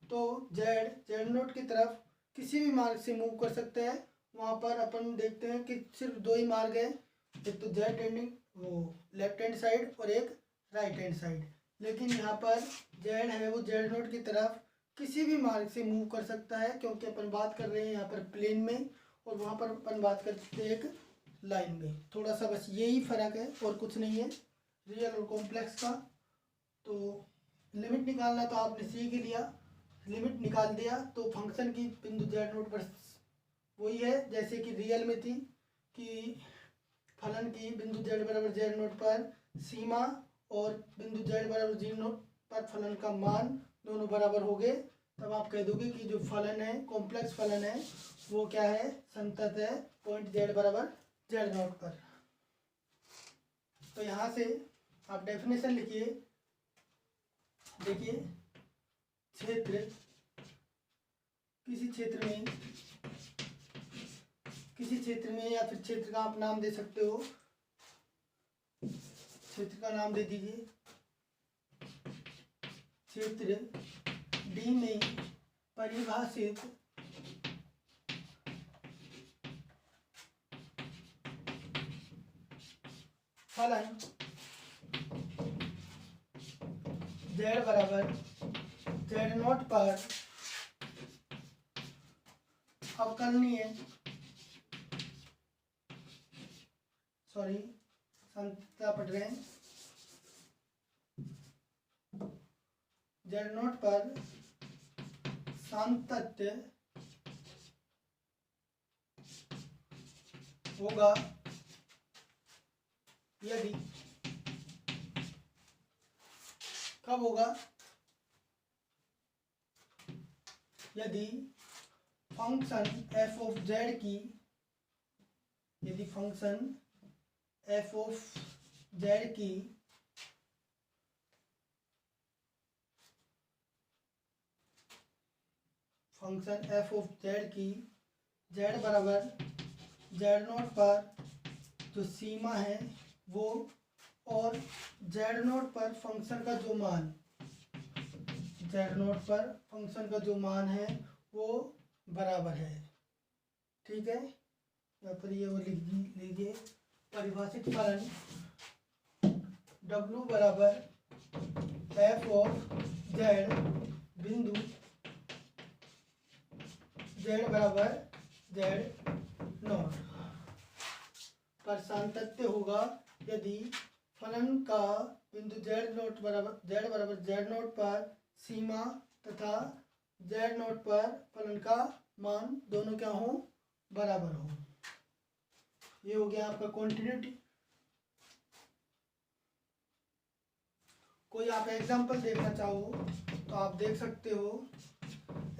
तो जेड नॉट की तरफ किसी भी मार्ग से मूव कर सकते हैं। वहाँ पर अपन देखते हैं कि सिर्फ दो ही मार्ग है, एक तो जेड टेंडिंग वो लेफ्ट हैंड साइड और एक राइट हैंड साइड। लेकिन यहाँ पर जेड है वो जेड नॉट की तरफ किसी भी मार्ग से मूव कर सकता है, क्योंकि अपन बात कर रहे हैं यहाँ पर प्लेन में और वहाँ पर अपन बात करते हैं एक लाइन में। थोड़ा सा बस यही फर्क है और कुछ नहीं है रियल और कॉम्प्लेक्स का। तो लिमिट निकालना तो आपने सीख ही लिया। लिमिट निकाल दिया तो फंक्शन की बिंदु जेड नोट पर वही है जैसे कि रियल में थी कि फलन की बिंदु जेड बराबर जेड नोट पर सीमा और बिंदु जेड बराबर जी नोट पर फलन का मान दोनों बराबर हो गए। तब आप कह दोगे कि जो फलन है कॉम्प्लेक्स फलन है वो क्या है? संतत है पॉइंट जेड बराबर जेड नॉट पर। तो यहाँ से आप डेफिनेशन लिखिए। देखिए, क्षेत्र किसी क्षेत्र में या फिर क्षेत्र का आप नाम दे सकते हो। क्षेत्र का नाम दे दीजिए। क्षेत्र डी में परिभाषित फलन जेड बराबर जेड नॉट पर अवकलनीय संख्या पढ़ रहे हैं। जेड नॉट पर सातत्य होगा यदि, कब होगा? यदि फंक्शन एफ ऑफ जेड की, यदि फंक्शन एफ ऑफ जेड की फंक्शन एफ ऑफ जेड की जेड बराबर जेड नॉट पर जो सीमा है वो और जेड नॉट पर फंक्शन का जो मान, जेड नॉट पर फंक्शन का जो मान है वो बराबर है। ठीक है, या फिर ये वो लिख लीजिए परिभाषित फलन W बराबर f ऑफ z बिंदु z बराबर z नॉट पर सातत्य होगा यदि फलन का बिंदु z बराबर z नोट पर सीमा तथा z नोट पर फलन का मान दोनों क्या हो, बराबर हो। ये हो गया आपका कॉन्टिन्यूटी। कोई आप एग्जांपल देखना चाहो तो आप देख सकते हो।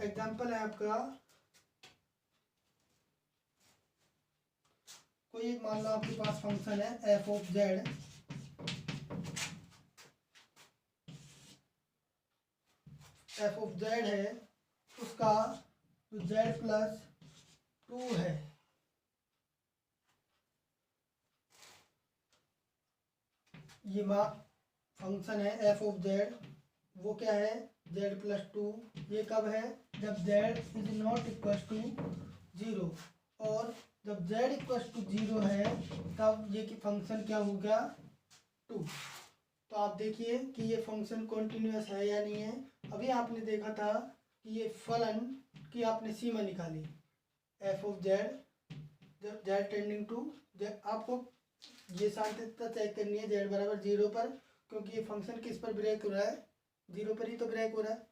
एग्जांपल है आपका, कोई एक मान लो आपके पास फंक्शन है f of z, f of z है, उसका जो z प्लस 2 है, ये फंक्शन है f ऑफ z, वो क्या है z प्लस 2। ये कब है, जब z is not equal to 0, और जब z इक्वल टू 0 है तब ये फंक्शन क्या हो गया 2। तो आप देखिए कि ये फंक्शन कॉन्टिन्यूअस है या नहीं है। अभी आपने देखा था कि ये फलन की आपने सीमा निकाली f ऑफ z, जब z टेंडिंग टू, आपको ये सार्थकता चेक करनी है z बराबर 0 पर, क्योंकि ये फंक्शन किस पर ब्रेक हो रहा है, 0 पर ही तो ब्रेक हो रहा है।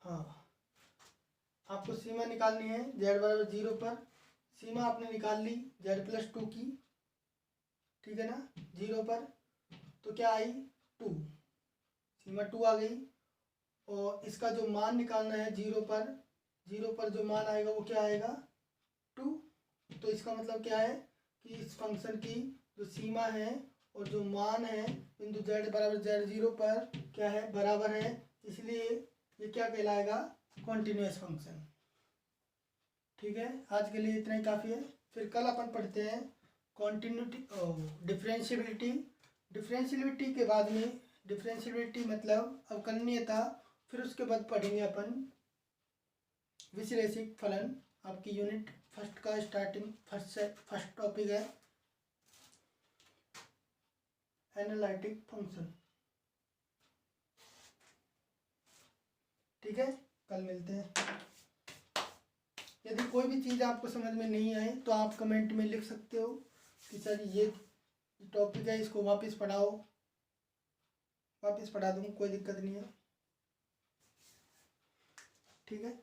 हाँ, आपको सीमा निकालनी है z बराबर 0 पर। सीमा आपने निकाल ली z प्लस 2 की, ठीक है ना, 0 पर, तो क्या आई 2, सीमा 2 आ गई। और इसका जो मान निकालना है 0 पर जो मान आएगा वो क्या आएगा 2। तो इसका मतलब क्या है कि इस फंक्शन की जो सीमा है और जो मान है बिंदु z बराबर z0 पर क्या है, बराबर है, इसलिए ये क्या कहलाएगा, कॉन्टिन्यूअस फंक्शन। ठीक है, आज के लिए इतना ही काफ़ी है। फिर कल अपन पढ़ते हैं कॉन्टिन्यूटी, डिफरेंशियबिलिटी। डिफरेंशियबिलिटी के बाद में, डिफरेंशियबिलिटी मतलब अवकलनीयता, फिर उसके बाद पढ़ेंगे अपन विश्लेषिक फलन। आपकी यूनिट फर्स्ट का स्टार्टिंग फर्स्ट टॉपिक है एनालिटिक फंक्शन। ठीक है, कल मिलते हैं। यदि कोई भी चीज़ आपको समझ में नहीं आए तो आप कमेंट में लिख सकते हो कि सर ये टॉपिक है, इसको वापस पढ़ाओ, वापस पढ़ा दूँगा, कोई दिक्कत नहीं है। ठीक है।